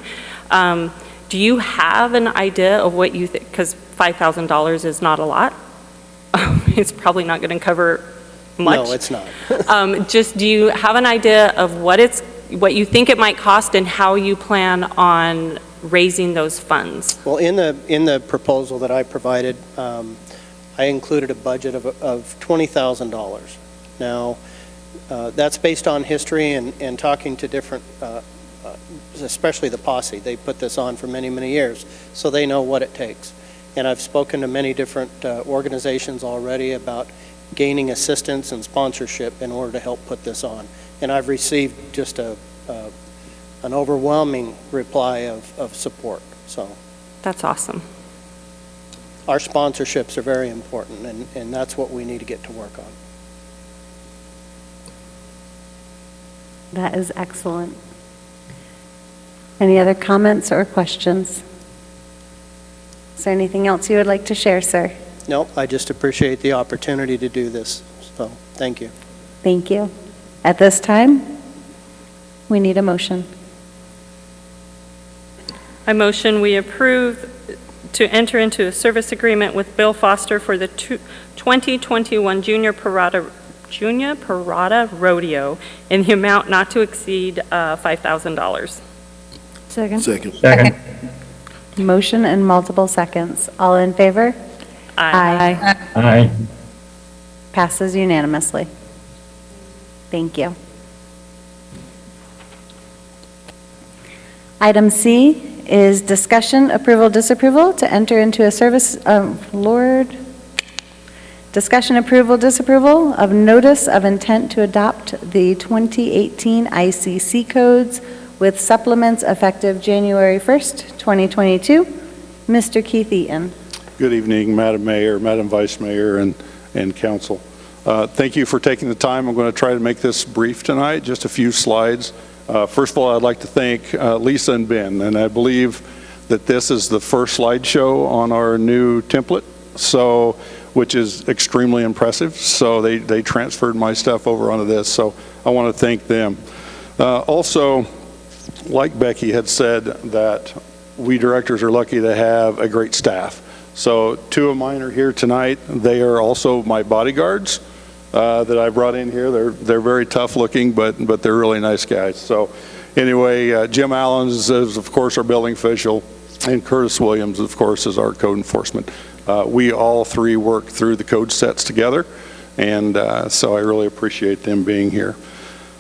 Do you have an idea of what you think, because $5,000 is not a lot. It's probably not going to cover much. No, it's not. Just, do you have an idea of what you think it might cost and how you plan on raising those funds? Well, in the proposal that I provided, I included a budget of $20,000. Now, that's based on history and talking to different, especially the posse. They put this on for many, many years, so they know what it takes. And I've spoken to many different organizations already about gaining assistance and sponsorship in order to help put this on. And I've received just an overwhelming reply of support. So that's awesome. Our sponsorships are very important, and that's what we need to get to work on. That is excellent. Any other comments or questions? Is there anything else you would like to share, sir? Nope, I just appreciate the opportunity to do this, so thank you. Thank you. At this time, we need a motion. I motion we approve to enter into a service agreement with Bill Foster for the 2021 Junior Parada Rodeo in the amount not to exceed $5,000. Second. Second. Motion and multiple seconds. All in favor? Aye. Aye. Passes unanimously. Thank you. Item C is discussion, approval, disapproval to enter into a service, discussion, approval, disapproval of notice of intent to adopt the 2018 ICC codes with supplements effective January 1st, 2022. Mr. Keith Eaton. Good evening, Madam Mayor, Madam Vice Mayor, and Council. Thank you for taking the time. I'm going to try to make this brief tonight, just a few slides. First of all, I'd like to thank Lisa and Ben, and I believe that this is the first slideshow on our new template, which is extremely impressive. So they transferred my stuff over onto this, so I want to thank them. Also, like Becky had said, that we directors are lucky to have a great staff. So two of mine are here tonight. They are also my bodyguards that I brought in here. They're very tough looking, but they're really nice guys. So anyway, Jim Allen is of course our building official, and Curtis Williams, of course, is our code enforcement. We all three work through the code sets together, and so I really appreciate them being here.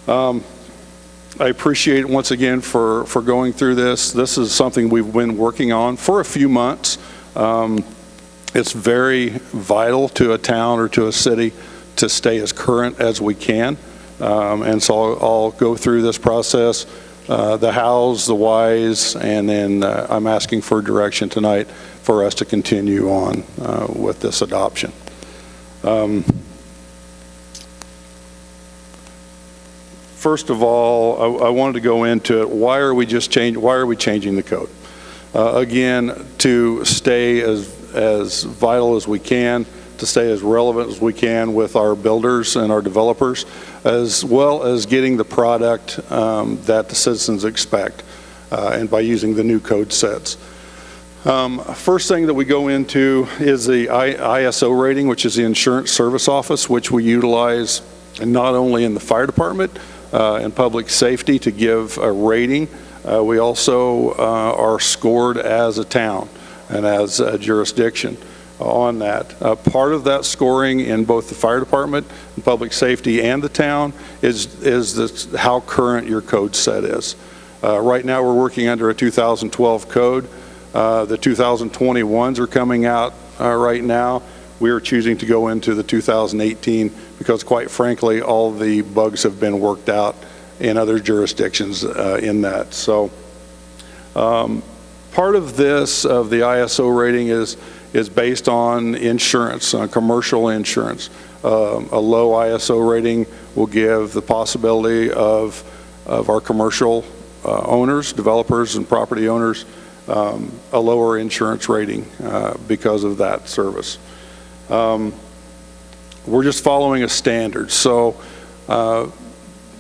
I appreciate once again for going through this. This is something we've been working on for a few months. It's very vital to a town or to a city to stay as current as we can. And so I'll go through this process, the hows, the whys, and then I'm asking for direction tonight for us to continue on with this adoption. First of all, I wanted to go into it. Why are we changing the code? Again, to stay as vital as we can, to stay as relevant as we can with our builders and our developers, as well as getting the product that the citizens expect. and by using the new code sets. First thing that we go into is the ISO rating, which is the Insurance Service Office, which we utilize not only in the fire department and public safety to give a rating, we also are scored as a town and as a jurisdiction on that. Part of that scoring in both the fire department and public safety and the town is how current your code set is. Right now we're working under a 2012 code. The 2021s are coming out right now. We are choosing to go into the 2018 because, quite frankly, all the bugs have been worked out in other jurisdictions in that. So part of this, of the ISO rating, is based on insurance, on commercial insurance. A low ISO rating will give the possibility of our commercial owners, developers, and property owners a lower insurance rating because of that service. We're just following a standard. So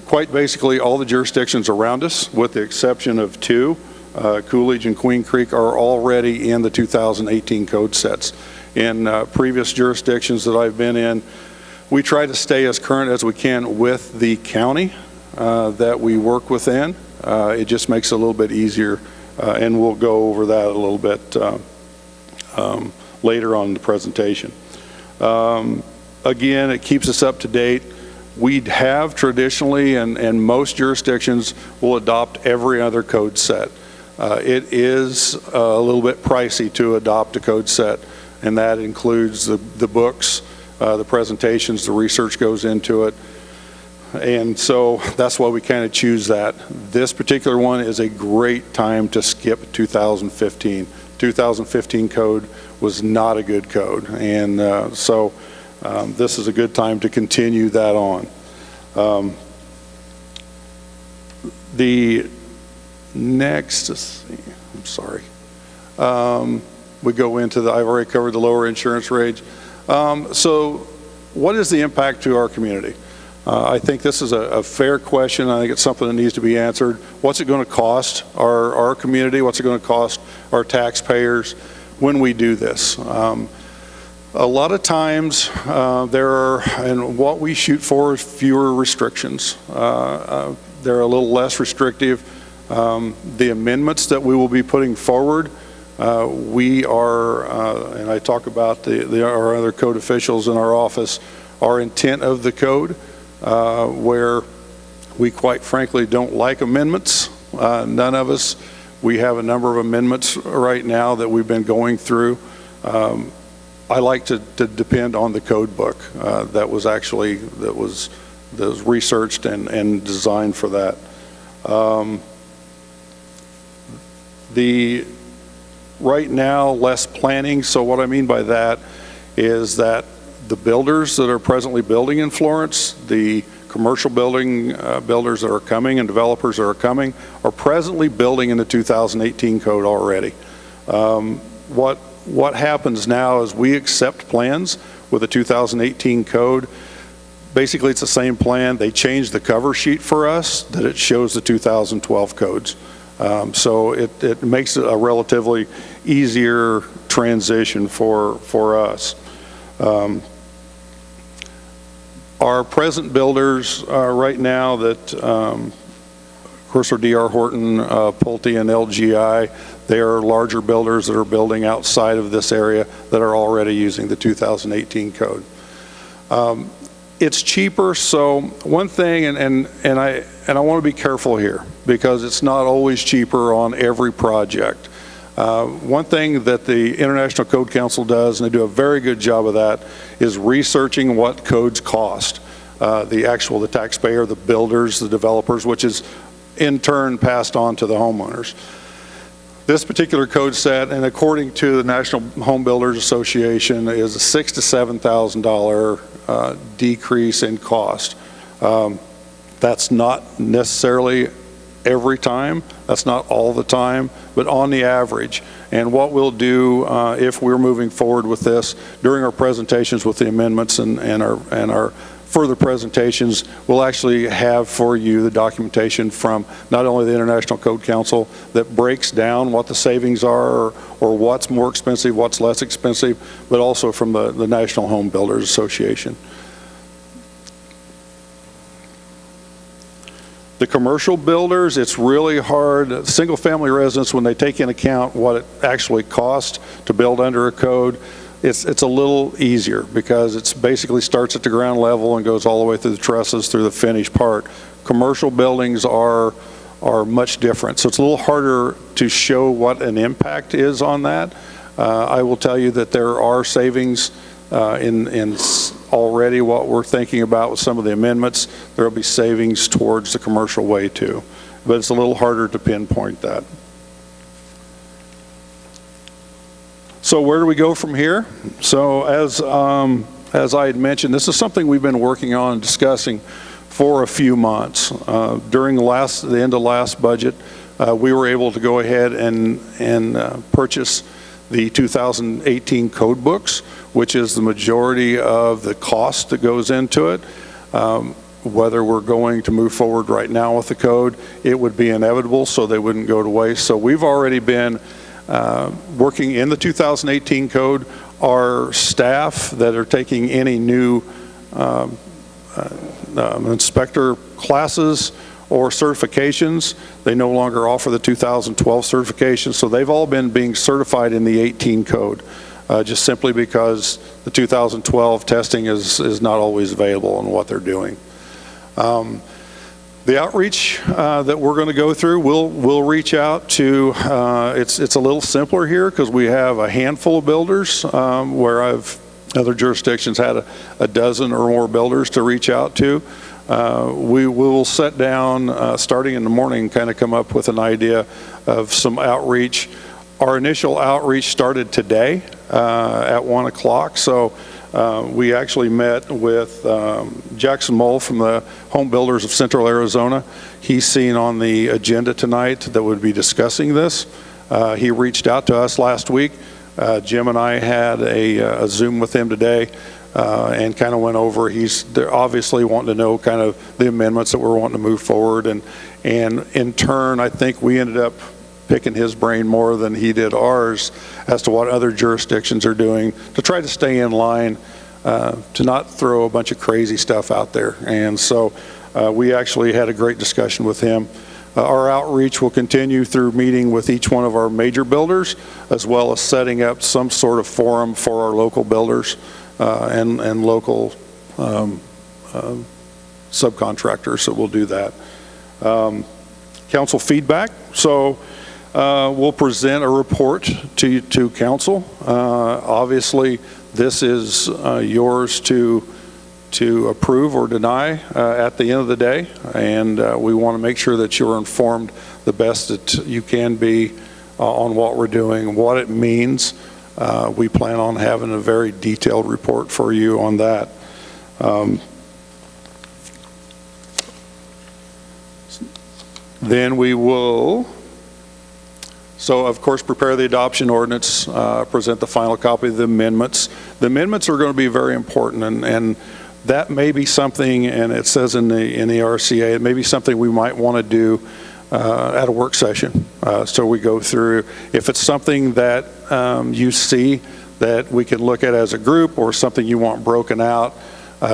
quite basically all the jurisdictions around us, with the exception of two, Coolidge and Queen Creek, are already in the 2018 code sets. In previous jurisdictions that I've been in, we try to stay as current as we can with the county that we work within. It just makes it a little bit easier, and we'll go over that a little bit later on in the presentation. Again, it keeps us up to date. We have traditionally, and most jurisdictions will adopt every other code set. It is a little bit pricey to adopt a code set, and that includes the books, the presentations, the research goes into it. And so that's why we kind of choose that. This particular one is a great time to skip 2015. 2015 code was not a good code, and so this is a good time to continue that on. The next, let's see, I'm sorry. We go into I've already covered the lower insurance rates. So what is the impact to our community? I think this is a fair question. I think it's something that needs to be answered. What's it going to cost our community? What's it going to cost our taxpayers when we do this? A lot of times there are, and what we shoot for is fewer restrictions. They're a little less restrictive. The amendments that we will be putting forward, we are, and I talk about our other code officials in our office, our intent of the code, where we quite frankly don't like amendments. None of us. We have a number of amendments right now that we've been going through. I like to depend on the code book that was researched and designed for that. Right now, less planning. So what I mean by that is that the builders that are presently building in Florence, the commercial builders that are coming and developers that are coming, are presently building in the 2018 code already. What happens now is we accept plans with the 2018 code. Basically, it's the same plan. They change the cover sheet for us that it shows the 2012 codes. So it makes it a relatively easier transition for us. Our present builders right now that, of course, are D.R. Horton, Pulte, and LGI. They are larger builders that are building outside of this area that are already using the 2018 code. It's cheaper, so one thing, and I want to be careful here because it's not always cheaper on every project. One thing that the International Code Council does, and they do a very good job of that, is researching what codes cost. The taxpayer, the builders, the developers, which is in turn passed on to the homeowners. This particular code set, and according to the National Home Builders Association, is a $6,000 to $7,000 decrease in cost. That's not necessarily every time, that's not all the time, but on the average. And what we'll do if we're moving forward with this during our presentations with the amendments and our further presentations, we'll actually have for you the documentation from not only the International Code Council that breaks down what the savings are or what's more expensive, what's less expensive, but also from the National Home Builders Association. The commercial builders, it's really hard. Single-family residents, when they take into account what it actually costs to build under a code, it's a little easier because it's basically starts at the ground level and goes all the way through the trusses through the finished part. Commercial buildings are much different, so it's a little harder to show what an impact is on that. I will tell you that there are savings in already what we're thinking about with some of the amendments. There will be savings towards the commercial way too, but it's a little harder to pinpoint that. So where do we go from here? So as I had mentioned, this is something we've been working on and discussing for a few months. During the end of last budget, we were able to go ahead and purchase the 2018 code books, which is the majority of the cost that goes into it. Whether we're going to move forward right now with the code, it would be inevitable, so they wouldn't go to waste. So we've already been working in the 2018 code. Our staff that are taking any new inspector classes or certifications, they no longer offer the 2012 certification, so they've all been being certified in the 18 code, just simply because the 2012 testing is not always available in what they're doing. The outreach that we're going to go through, we'll reach out to, it's a little simpler here because we have a handful of builders where other jurisdictions had a dozen or more builders to reach out to. We will sit down starting in the morning, kind of come up with an idea of some outreach. Our initial outreach started today at 1 o'clock, so we actually met with Jackson Mull from the Home Builders of Central Arizona. He's seen on the agenda tonight that would be discussing this. He reached out to us last week. Jim and I had a Zoom with him today and kind of went over. They're obviously wanting to know kind of the amendments that we're wanting to move forward, and in turn, I think we ended up picking his brain more than he did ours as to what other jurisdictions are doing to try to stay in line, to not throw a bunch of crazy stuff out there. And so we actually had a great discussion with him. Our outreach will continue through meeting with each one of our major builders, as well as setting up some sort of forum for our local builders and local subcontractors, so we'll do that. Council feedback. So we'll present a report to council. Obviously, this is yours to approve or deny at the end of the day, and we want to make sure that you're informed the best that you can be on what we're doing, what it means. We plan on having a very detailed report for you on that. Then we will, so of course, prepare the adoption ordinance, present the final copy of the amendments. The amendments are going to be very important, and that may be something, and it says in the RCA, it may be something we might want to do at a work session. So we go through, if it's something that you see that we can look at as a group or something you want broken out,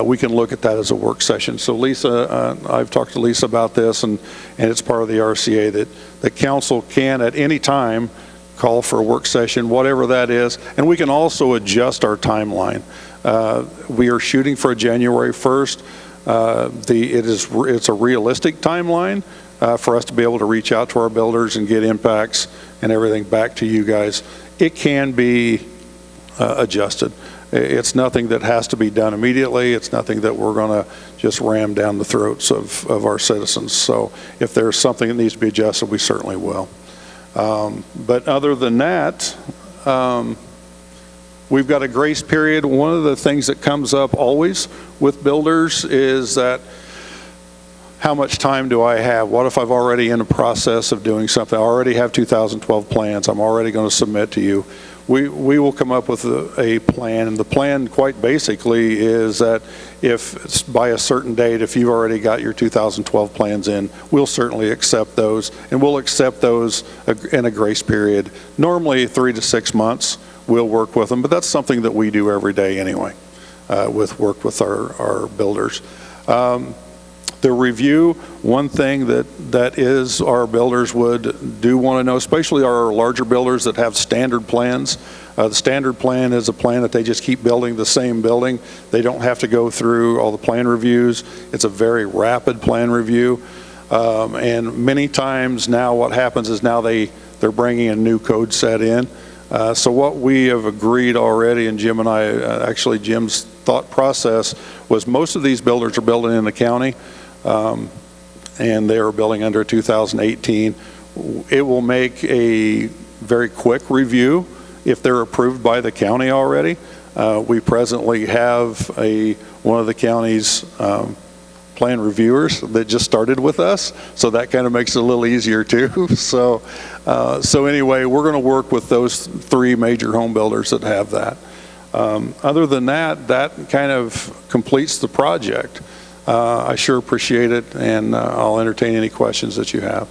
we can look at that as a work session. So Lisa, I've talked to Lisa about this, and it's part of the RCA that the council can at any time call for a work session, whatever that is, and we can also adjust our timeline. We are shooting for a January 1st. It's a realistic timeline for us to be able to reach out to our builders and get impacts and everything back to you guys. It can be adjusted. It's nothing that has to be done immediately. It's nothing that we're going to just ram down the throats of our citizens. So if there's something that needs to be adjusted, we certainly will. But other than that, we've got a grace period. One of the things that comes up always with builders is that, how much time do I have? What if I've already in the process of doing something? I already have 2012 plans. I'm already going to submit to you. we will come up with a plan, and the plan quite basically is that if it's by a certain date, if you've already got your 2012 plans in, we'll certainly accept those, and we'll accept those in a grace period. Normally 3 to 6 months, we'll work with them, but that's something that we do every day anyway, work with our builders. The review, one thing that is our builders would do want to know, especially our larger builders that have standard plans. The standard plan is a plan that they just keep building the same building. They don't have to go through all the plan reviews. It's a very rapid plan review. And many times now what happens is now they're bringing a new code set in. So what we have agreed already, and Jim and I, actually Jim's thought process was most of these builders are building in the county. And they are building under 2018. It will make a very quick review if they're approved by the county already. We presently have one of the county's plan reviewers that just started with us, so that kind of makes it a little easier too. So anyway, we're going to work with those 3 major home builders that have that. Other than that, that kind of completes the project. I sure appreciate it, and I'll entertain any questions that you have.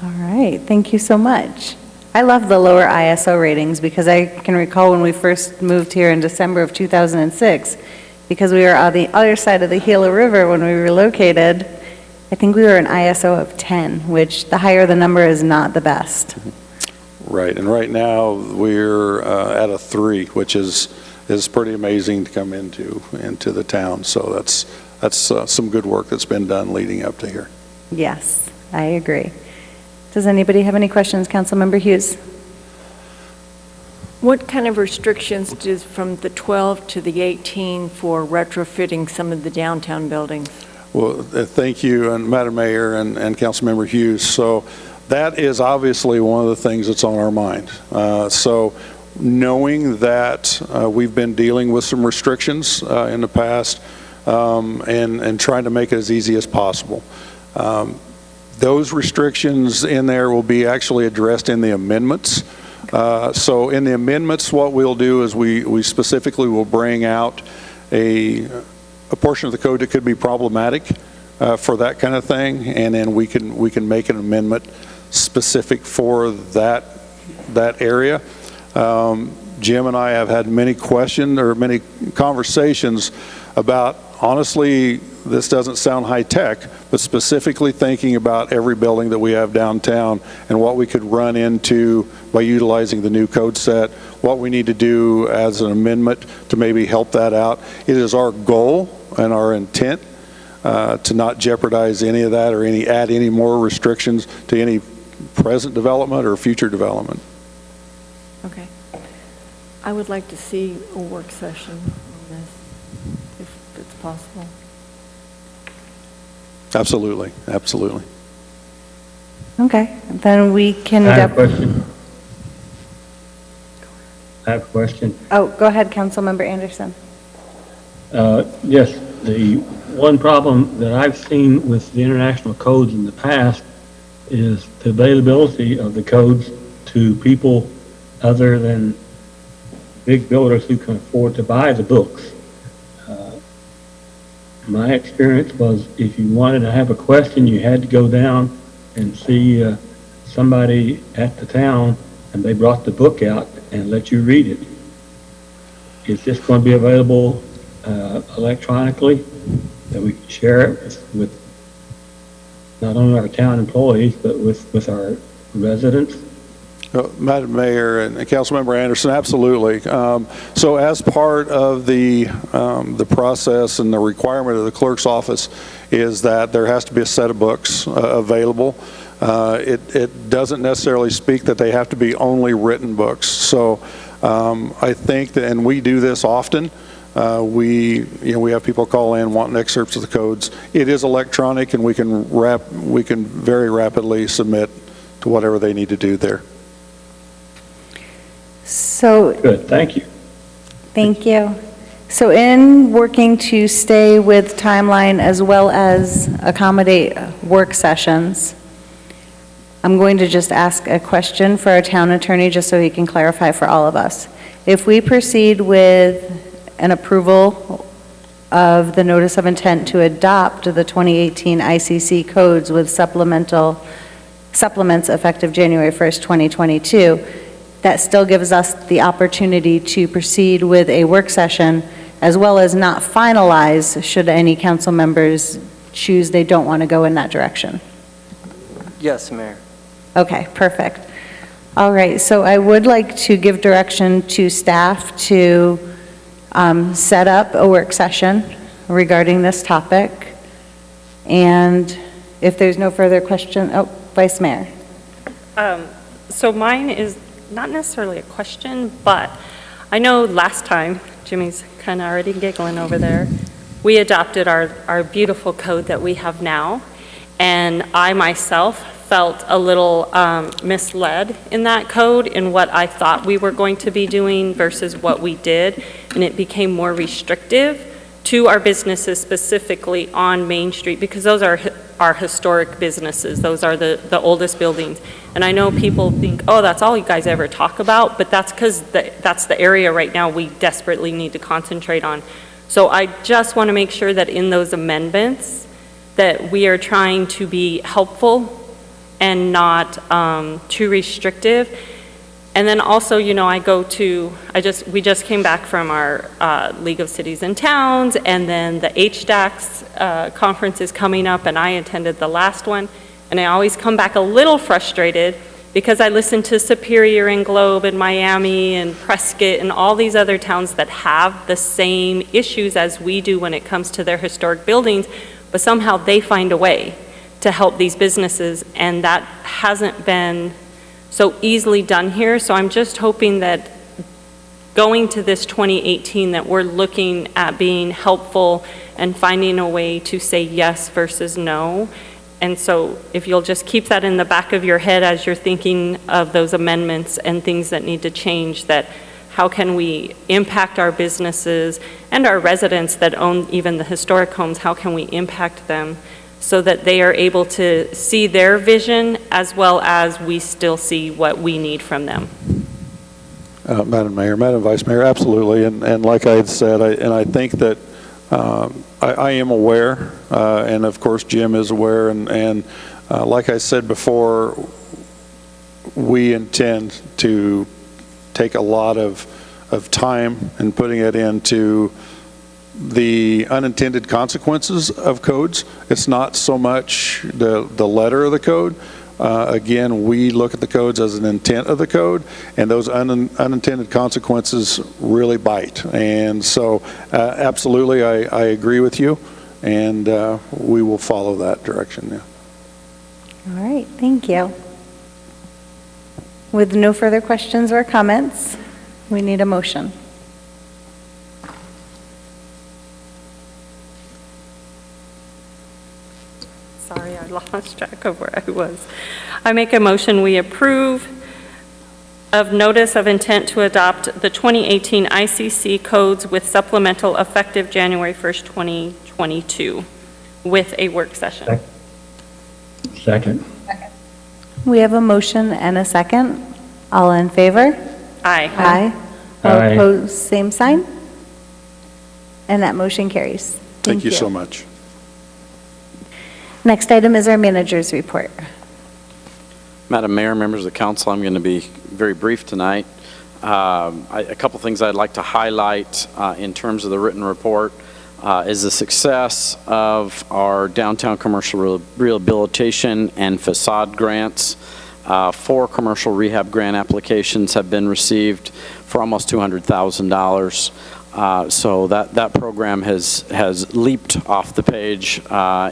All right, thank you so much. I love the lower ISO ratings because I can recall when we first moved here in December of 2006, because we were on the other side of the Gila River when we relocated, I think we were an ISO of 10, which the higher the number is not the best. Right, and right now we're at a 3, which is pretty amazing to come into the town. So that's some good work that's been done leading up to here. Yes, I agree. Does anybody have any questions? Councilmember Hughes. What kind of restrictions does from the 12 to the 18 for retrofitting some of the downtown buildings? Well, thank you, and Madam Mayor and Councilmember Hughes. So that is obviously one of the things that's on our mind. So knowing that we've been dealing with some restrictions in the past and trying to make it as easy as possible. Those restrictions in there will be actually addressed in the amendments. So in the amendments, what we'll do is we specifically will bring out a portion of the code that could be problematic for that kind of thing, and then we can make an amendment specific for that area. Jim and I have had many conversations about, honestly, this doesn't sound high tech, but specifically thinking about every building that we have downtown and what we could run into by utilizing the new code set, what we need to do as an amendment to maybe help that out. It is our goal and our intent to not jeopardize any of that or add any more restrictions to any present development or future development. Okay. I would like to see a work session on this, if it's possible. Absolutely, absolutely. Okay, then we can. I have a question. I have a question. Oh, go ahead, Councilmember Anderson. Yes, the one problem that I've seen with the international codes in the past is the availability of the codes to people other than big builders who can afford to buy the books. My experience was if you wanted to have a question, you had to go down and see somebody at the town, and they brought the book out and let you read it. Is this going to be available electronically, that we can share it with not only our town employees, but with our residents? Madam Mayor and Councilmember Anderson, absolutely. So as part of the process and the requirement of the clerk's office is that there has to be a set of books available. It doesn't necessarily speak that they have to be only written books. So I think that, and we do this often, we have people call in wanting excerpts of the codes. It is electronic, and we can very rapidly submit to whatever they need to do there. So. Good, thank you. Thank you. So in working to stay with timeline as well as accommodate work sessions, I'm going to just ask a question for our town attorney, just so he can clarify for all of us. If we proceed with an approval of the notice of intent to adopt the 2018 ICC codes with supplements effective January 1st, 2022, that still gives us the opportunity to proceed with a work session, as well as not finalize should any council members choose they don't want to go in that direction. Yes, Mayor. Okay, perfect. All right, so I would like to give direction to staff to set up a work session regarding this topic. And if there's no further question, oh, Vice Mayor. So mine is not necessarily a question, but I know last time, Jimmy's kind of already giggling over there, we adopted our beautiful code that we have now, and I myself felt a little misled in that code in what I thought we were going to be doing versus what we did, and it became more restrictive to our businesses specifically on Main Street, because those are our historic businesses. Those are the oldest buildings. And I know people think, oh, that's all you guys ever talk about, but that's because that's the area right now we desperately need to concentrate on. So I just want to make sure that in those amendments that we are trying to be helpful and not too restrictive. And then also, you know, we just came back from our League of Cities and Towns, and then the HDACS conference is coming up, and I attended the last one. And I always come back a little frustrated because I listen to Superior and Globe and Miami and Prescott and all these other towns that have the same issues as we do when it comes to their historic buildings, but somehow they find a way to help these businesses, and that hasn't been so easily done here. So I'm just hoping that going to this 2018, that we're looking at being helpful and finding a way to say yes versus no. And so if you'll just keep that in the back of your head as you're thinking of those amendments and things that need to change, that how can we impact our businesses and our residents that own even the historic homes, how can we impact them so that they are able to see their vision as well as we still see what we need from them. Madam Mayor, Madam Vice Mayor, absolutely. And like I had said, I think that I am aware, and of course Jim is aware, and like I said before, we intend to take a lot of time in putting it into the unintended consequences of codes. It's not so much the letter of the code. Again, we look at the codes as an intent of the code, and those unintended consequences really bite. And so absolutely, I agree with you, and we will follow that direction. Yeah. All right, thank you. With no further questions or comments, we need a motion. Sorry, I lost track of where I was. I make a motion we approve of notice of intent to adopt the 2018 ICC codes with supplemental effective January 1st, 2022 with a work session. Second. We have a motion and a second. All in favor? Aye. Aye. All Aye. opposed, same sign. And that motion carries. Thank you so much. Next item is our manager's report. Madam Mayor, members of the council, I'm going to be very brief tonight. A couple things I'd like to highlight in terms of the written report is the success of our downtown commercial rehabilitation and facade grants. 4 commercial rehab grant applications have been received for almost $200,000. So that program has leaped off the page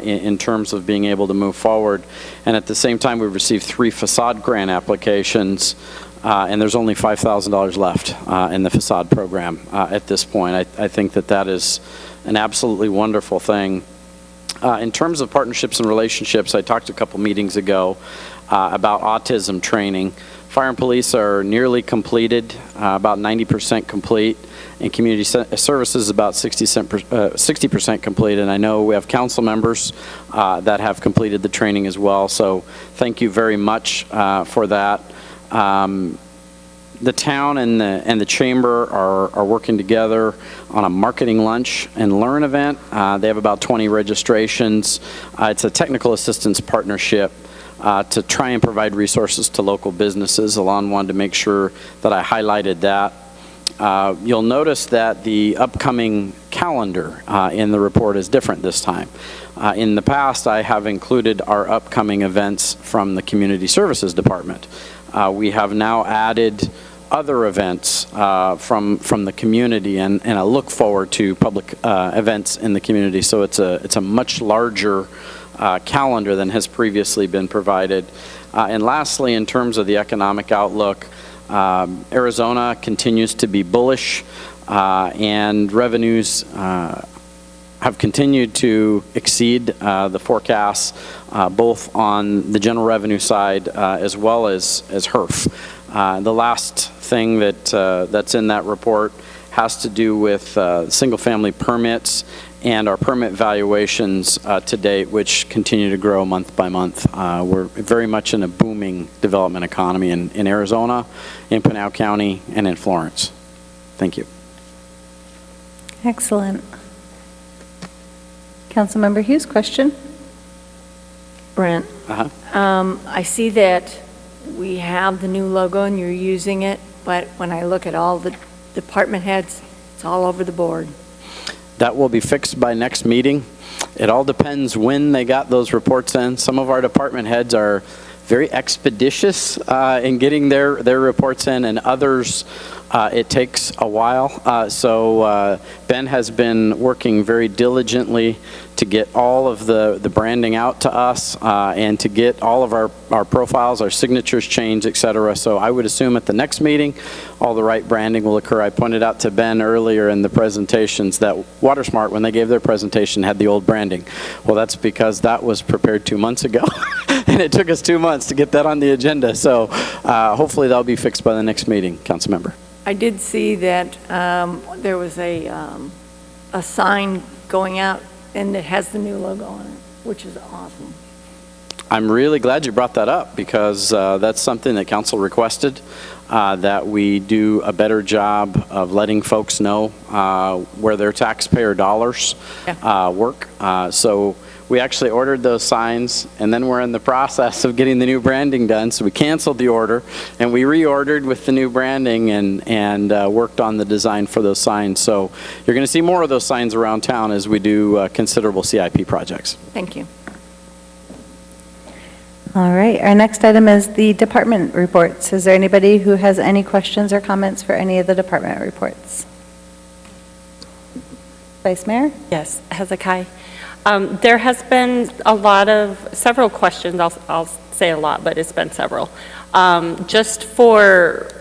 in terms of being able to move forward. And at the same time, we've received 3 facade grant applications, and there's only $5,000 left in the facade program at this point. I think that is an absolutely wonderful thing. In terms of partnerships and relationships, I talked a couple meetings ago about autism training. Fire and police are nearly completed, about 90% complete, and community services about 60% complete. And I know we have council members that have completed the training as well. So thank you very much for that. The town and the chamber are working together on a marketing lunch and learn event. They have about 20 registrations. It's a technical assistance partnership to try and provide resources to local businesses. Alon wanted to make sure that I highlighted that. You'll notice that the upcoming calendar in the report is different this time. In the past, I have included our upcoming events from the Community Services Department. We have now added other events from the community, and I look forward to public events in the community. So it's a much larger calendar than has previously been provided. And lastly, in terms of the economic outlook, Arizona continues to be bullish, and revenues have continued to exceed the forecasts, both on the general revenue side as well as HERF. The last thing that's in that report has to do with single-family permits and our permit valuations to date, which continue to grow month by month. We're very much in a booming development economy in Arizona, in Pinal County, and in Florence. Thank you. Excellent. Councilmember Hughes, question? Brent, I see that we have the new logo and you're using it, but when I look at all the department heads, it's all over the board. That will be fixed by next meeting. It all depends when they got those reports in. Some of our department heads are very expeditious in getting their reports in, and others it takes a while. So Ben has been working very diligently to get all of the branding out to us and to get all of our profiles, our signatures changed, et cetera. So I would assume at the next meeting, all the right branding will occur. I pointed out to Ben earlier in the presentations that WaterSmart, when they gave their presentation, had the old branding. Well, that's because that was prepared 2 months ago, and it took us 2 months to get that on the agenda. So hopefully that'll be fixed by the next meeting, Councilmember. I did see that there was a sign going out and it has the new logo on it, which is awesome. I'm really glad you brought that up, because that's something that council requested, that we do a better job of letting folks know where their taxpayer dollars work. So we actually ordered those signs, and then we're in the process of getting the new branding done. So we canceled the order and we reordered with the new branding and worked on the design for those signs. So you're going to see more of those signs around town as we do considerable CIP projects. Thank you. All right, our next item is the department reports. Is there anybody who has any questions or comments for any of the department reports? Vice Mayor? Yes, Hezekiah. There has been several questions, I'll say a lot, but it's been several. Just for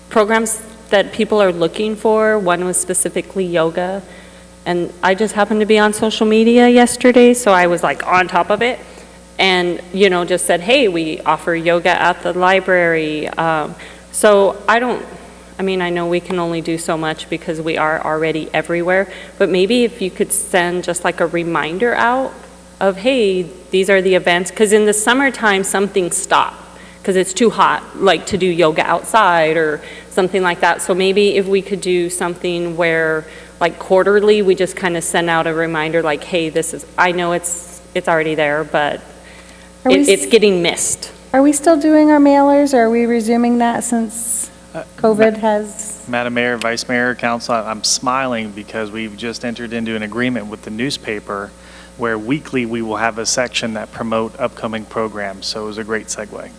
programs that people are looking for, one was specifically yoga, and I just happened to be on social media yesterday, so I was like on top of it, and just said, hey, we offer yoga at the library. So I know we can only do so much because we are already everywhere, but maybe if you could send just like a reminder out of, hey, these are the events, because in the summertime, some things stop because it's too hot, like to do yoga outside or something like that. So maybe if we could do something where like quarterly, we just kind of send out a reminder like, hey, I know it's already there, but it's getting missed. Are we still doing our mailers, or are we resuming that since COVID has? Madam Mayor, Vice Mayor, Council, I'm smiling because we've just entered into an agreement with the newspaper where weekly we will have a section that promote upcoming programs. So it was a great segue.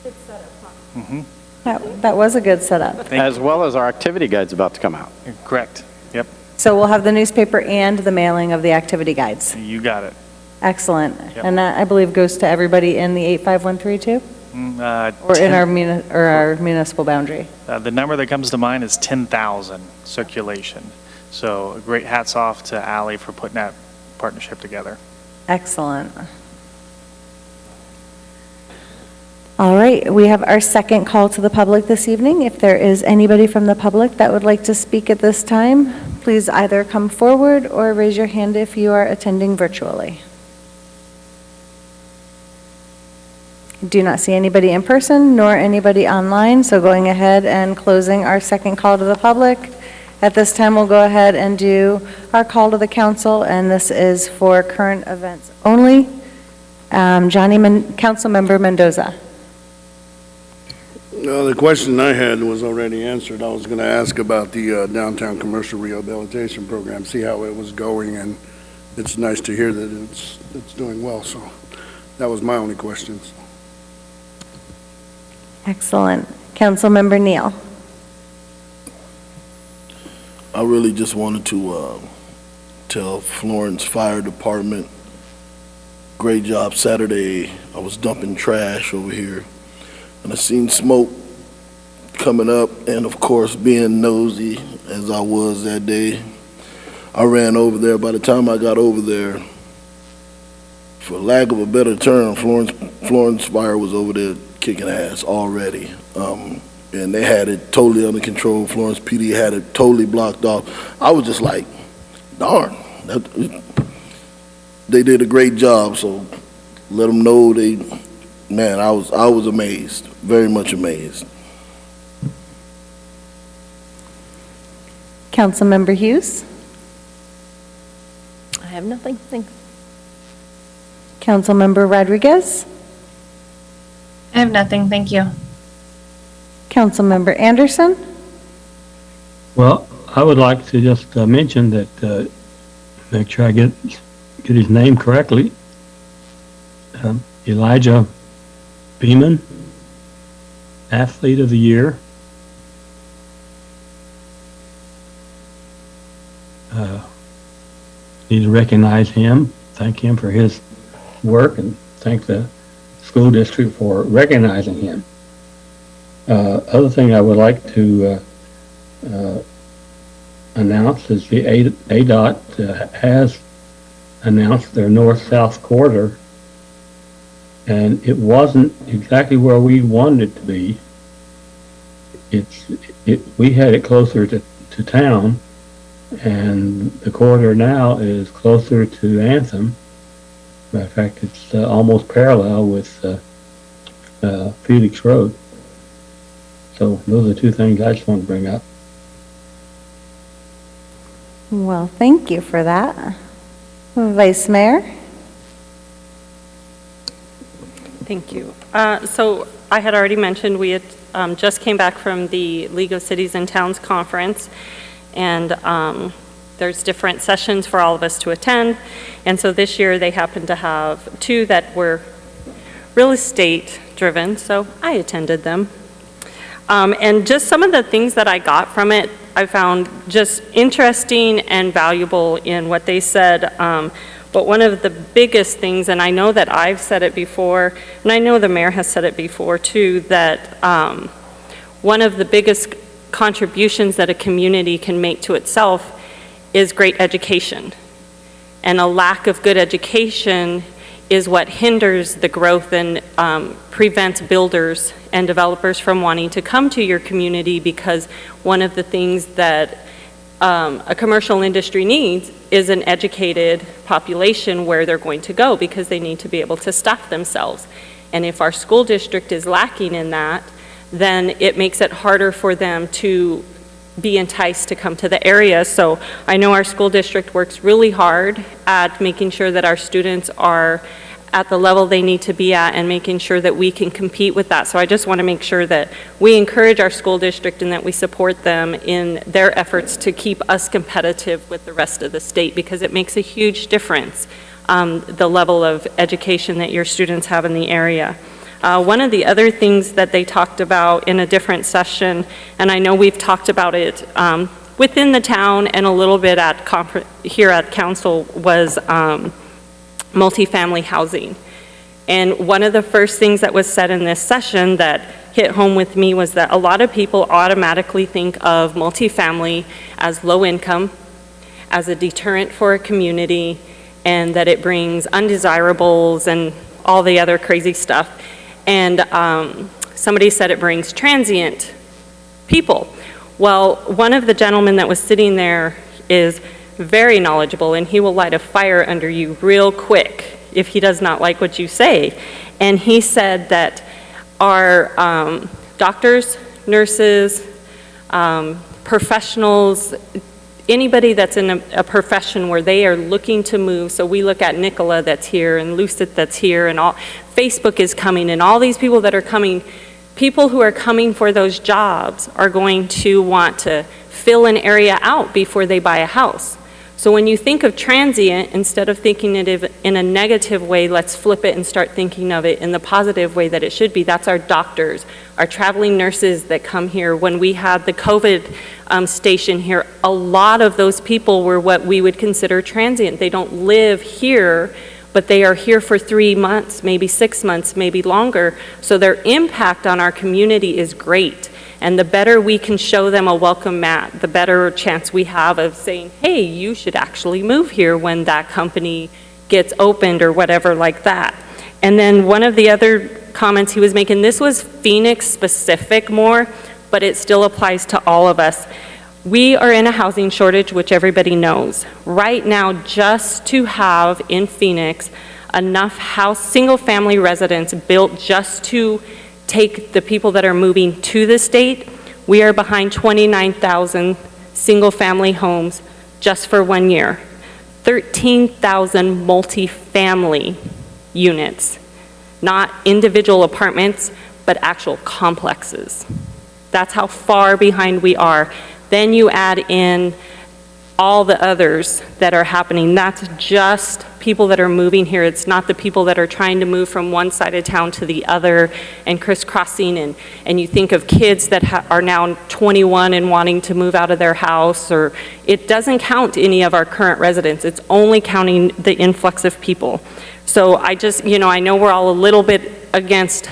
Good setup, huh? Mm-hmm. That was a good setup. As well as our activity guide's about to come out. Correct. Yep. So we'll have the newspaper and the mailing of the activity guides. You got it. Excellent. Yep. And that, I believe, goes to everybody in the 85132? Or in our municipal boundary? The number that comes to mind is 10,000 circulation. So a great hats off to Allie for putting that partnership together. Excellent. All right, we have our second call to the public this evening. If there is anybody from the public that would like to speak at this time, please either come forward or raise your hand if you are attending virtually. Do not see anybody in person nor anybody online, so going ahead and closing our second call to the public. At this time, we'll go ahead and do our call to the council, and this is for current events only. Councilmember Mendoza. The question I had was already answered. I was going to ask about the downtown commercial rehabilitation program, see how it was going, and it's nice to hear that it's doing well. So that was my only questions. Excellent. Councilmember Neal. I really just wanted to tell Florence Fire Department, great job Saturday. I was dumping trash over here, and I seen smoke coming up, and of course, being nosy as I was that day, I ran over there. By the time I got over there, for lack of a better term, Florence Fire was over there kicking ass already. And they had it totally under control. Florence PD had it totally blocked off. I was just like, darn, they did a great job. So let them know man, I was amazed, very much amazed. Councilmember Hughes. I have nothing. Thanks. Councilmember Rodriguez. I have nothing, thank you. Councilmember Anderson. Well, I would like to just mention that, make sure I get his name correctly. Elijah Beeman, Athlete of the Year. Need to recognize him, thank him for his work, and thank the school district for recognizing him. Other thing I would like to announce is the ADOT has announced their north-south corridor, and it wasn't exactly where we wanted it to be. We had it closer to town, and the corridor now is closer to Anthem. Matter of fact, it's almost parallel with Felix Road. So those are two things I just want to bring up. Well, thank you for that. Vice Mayor. Thank you. So I had already mentioned we had just came back from the League of Cities and Towns Conference, and there's different sessions for all of us to attend. And so this year they happened to have two that were real estate driven, so I attended them. And just some of the things that I got from it, I found just interesting and valuable in what they said. But one of the biggest things, and I know that I've said it before, and I know the mayor has said it before too, that one of the biggest contributions that a community can make to itself is great education. And a lack of good education is what hinders the growth and prevents builders and developers from wanting to come to your community, because one of the things that a commercial industry needs is an educated population where they're going to go, because they need to be able to staff themselves. And if our school district is lacking in that, then it makes it harder for them to be enticed to come to the area. So I know our school district works really hard at making sure that our students are at the level they need to be at and making sure that we can compete with that. So I just want to make sure that we encourage our school district and that we support them in their efforts to keep us competitive with the rest of the state, because it makes a huge difference, the level of education that your students have in the area. One of the other things that they talked about in a different session, and I know we've talked about it within the town and a little bit at here at council, was multifamily housing. And one of the first things that was said in this session that hit home with me was that a lot of people automatically think of multifamily as low income, as a deterrent for a community, and that it brings undesirables and all the other crazy stuff. And somebody said it brings transient people. Well, one of the gentlemen that was sitting there is very knowledgeable, and he will light a fire under you real quick if he does not like what you say. And he said that our doctors, nurses, professionals, anybody that's in a profession where they are looking to move, so we look at Nicola that's here and Lucid that's here, and all Facebook is coming, and all these people that are coming, people who are coming for those jobs are going to want to fill an area out before they buy a house. So when you think of transient, instead of thinking it in a negative way, let's flip it and start thinking of it in the positive way that it should be. That's our doctors, our traveling nurses that come here. When we had the COVID station here, a lot of those people were what we would consider transient. They don't live here, but they are here for 3 months, maybe 6 months, maybe longer. So their impact on our community is great. And the better we can show them a welcome mat, the better chance we have of saying, hey, you should actually move here when that company gets opened or whatever like that. And then one of the other comments he was making, this was Phoenix specific more, but it still applies to all of us. We are in a housing shortage, which everybody knows. Right now, just to have in Phoenix enough single-family residents built just to take the people that are moving to the state, we are behind 29,000 single-family homes just for 1 year. 13,000 multi-family units, not individual apartments, but actual complexes. That's how far behind we are. Then you add in all the others that are happening. That's just people that are moving here. It's not the people that are trying to move from one side of town to the other and crisscrossing. And you think of kids that are now 21 and wanting to move out of their house, or it doesn't count any of our current residents. It's only counting the influx of people. So I just, I know we're all a little bit against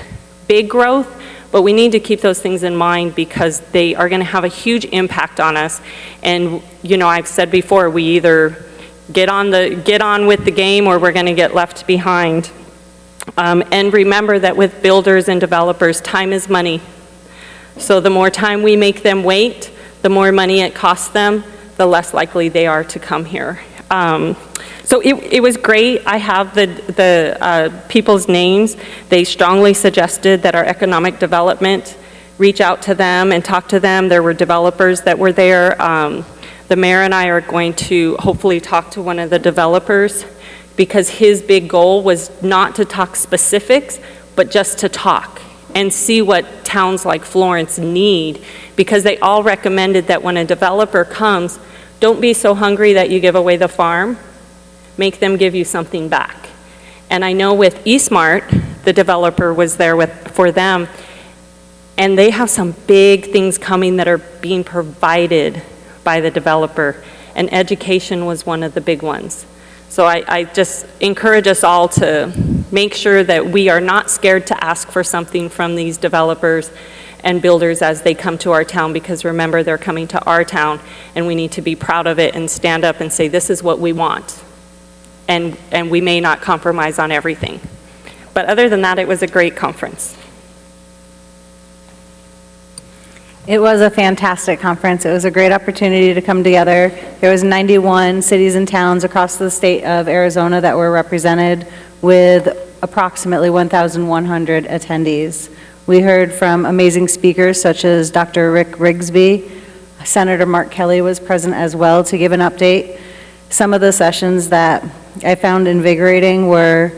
big growth, but we need to keep those things in mind because they are going to have a huge impact on us. And I've said before, we either get on with the game or we're going to get left behind. And remember that with builders and developers, time is money. So the more time we make them wait, the more money it costs them, the less likely they are to come here. So it was great. I have the people's names. They strongly suggested that our economic development reach out to them and talk to them. There were developers that were there. The mayor and I are going to hopefully talk to one of the developers because his big goal was not to talk specifics, but just to talk and see what towns like Florence need, because they all recommended that when a developer comes, don't be so hungry that you give away the farm. Make them give you something back. And I know with eSmart, the developer was there for them, and they have some big things coming that are being provided by the developer, and education was one of the big ones. So I just encourage us all to make sure that we are not scared to ask for something from these developers and builders as they come to our town, because remember, they're coming to our town, and we need to be proud of it and stand up and say, this is what we want. And we may not compromise on everything. But other than that, it was a great conference. It was a fantastic conference. It was a great opportunity to come together. There was 91 cities and towns across the state of Arizona that were represented with approximately 1,100 attendees. We heard from amazing speakers such as Dr. Rick Rigsby. Senator Mark Kelly was present as well to give an update. Some of the sessions that I found invigorating were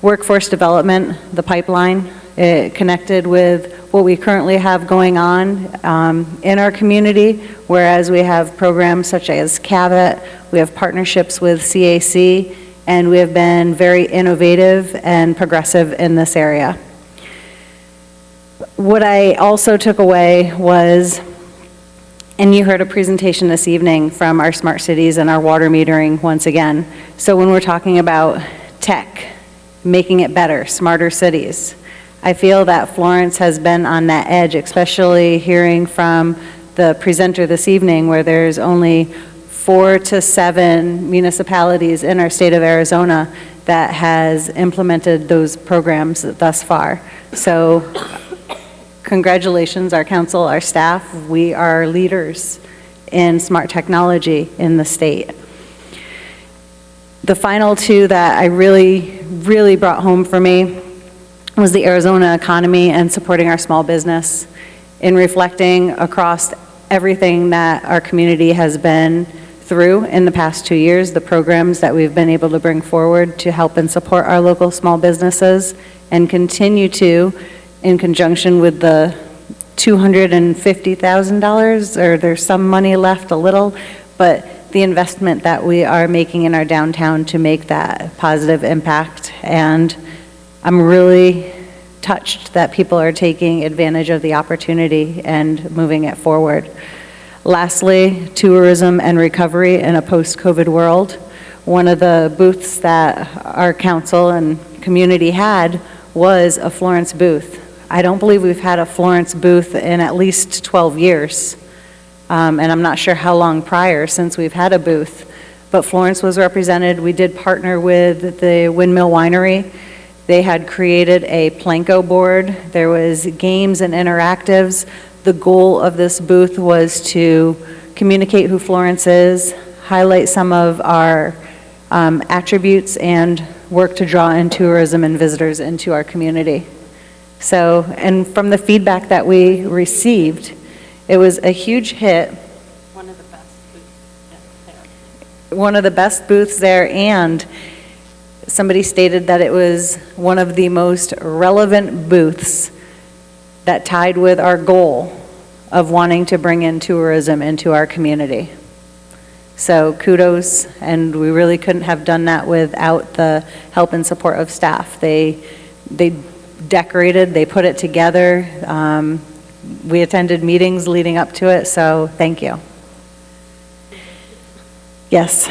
workforce development, the pipeline. It connected with what we currently have going on in our community, whereas we have programs such as CAVET, we have partnerships with CAC, and we have been very innovative and progressive in this area. What I also took away was, and you heard a presentation this evening from our smart cities and our water metering once again. So when we're talking about tech, making it better, smarter cities, I feel that Florence has been on that edge, especially hearing from the presenter this evening where there's only 4 to 7 municipalities in our state of Arizona that has implemented those programs thus far. So congratulations, our council, our staff. We are leaders in smart technology in the state. The final two that I really brought home for me was the Arizona economy and supporting our small business. In reflecting across everything that our community has been through in the past 2 years, the programs that we've been able to bring forward to help and support our local small businesses, and continue to, in conjunction with the $250,000, or there's some money left, a little, but the investment that we are making in our downtown to make that positive impact. And I'm really touched that people are taking advantage of the opportunity and moving it forward. Lastly, tourism and recovery in a post-COVID world. One of the booths that our council and community had was a Florence booth. I don't believe we've had a Florence booth in at least 12 years. And I'm not sure how long prior since we've had a booth. But Florence was represented. We did partner with the Windmill Winery. They had created a Planko board. There was games and interactives. The goal of this booth was to communicate who Florence is, highlight some of our attributes, and work to draw in tourism and visitors into our community. So, and from the feedback that we received, it was a huge hit. One of the best booths there. One of the best booths there, and somebody stated that it was one of the most relevant booths that tied with our goal of wanting to bring in tourism into our community. So kudos, and we really couldn't have done that without the help and support of staff. They decorated, they put it together. We attended meetings leading up to it, so thank you. Yes,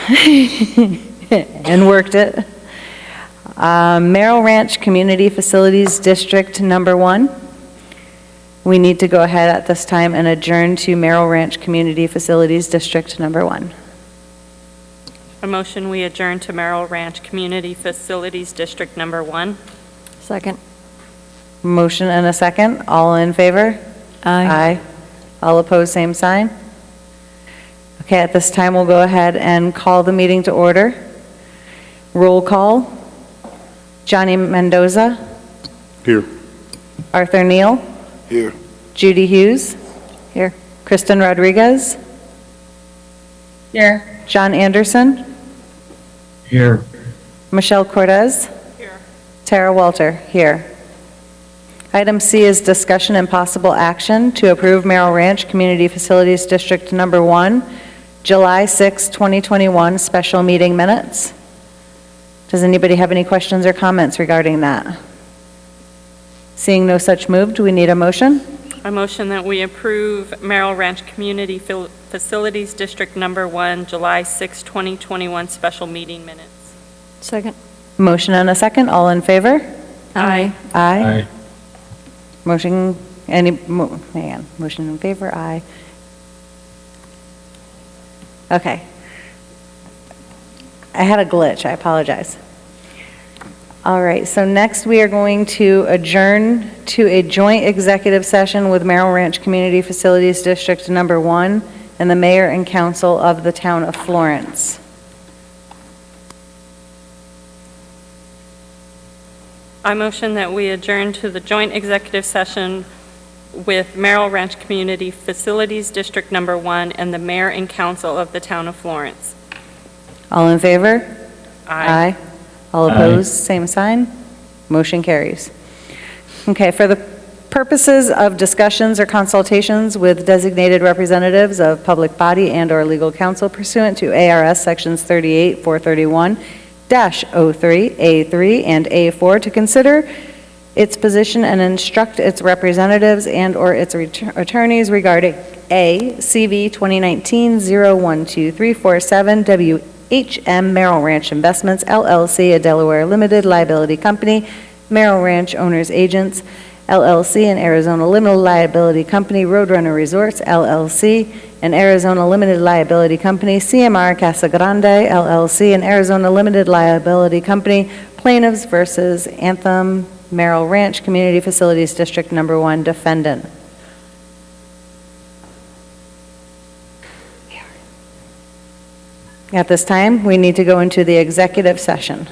and worked it. Merrill Ranch Community Facilities District Number 1. We need to go ahead at this time and adjourn to Merrill Ranch Community Facilities District Number 1. A motion, we adjourn to Merrill Ranch Community Facilities District Number 1. Second. Motion and a second. All in favor? Aye. All opposed, same sign. Okay, at this time, we'll go ahead and call the meeting to order. Roll call. Johnny Mendoza. Here. Arthur Neal. Here. Judy Hughes. Here. Kristen Rodriguez. Here. John Anderson. Here. Michelle Cortez. Here. Tara Walter. Here. Item C is discussion and possible action to approve Merrill Ranch Community Facilities District Number 1, July 6, 2021 special meeting minutes. Does anybody have any questions or comments regarding that? Seeing no such move, do we need a motion? A motion that we approve Merrill Ranch Community Facilities District Number 1, July 6, 2021 special meeting minutes. Second. Motion and a second. All in favor? Aye. Aye. Motion, hang on. Motion in favor? Aye. Okay. I had a glitch. I apologize. All right, so next we are going to adjourn to a joint executive session with Merrill Ranch Community Facilities District Number 1 and the mayor and council of the town of Florence. I motion that we adjourn to the joint executive session with Merrill Ranch Community Facilities District Number 1 and the mayor and council of the town of Florence. All in favor? Aye. All opposed, same sign. Motion carries. Okay, for the purposes of discussions or consultations with designated representatives of public body and/or legal counsel pursuant to ARS Sections 38-431-03, A3, and A4 to consider its position and instruct its representatives and/or its attorneys regarding A, CV 2019-012347, WHM Merrill Ranch Investments, LLC, a Delaware limited liability company, Merrill Ranch Owners Agents, LLC, an Arizona limited liability company, Roadrunner Resorts, LLC, and Arizona Limited Liability Company, CMR Casa Grande LLC, and Arizona Limited Liability Company, plaintiffs versus Anthem Merrill Ranch Community Facilities District Number 1 defendant. At this time, we need to go into the executive session.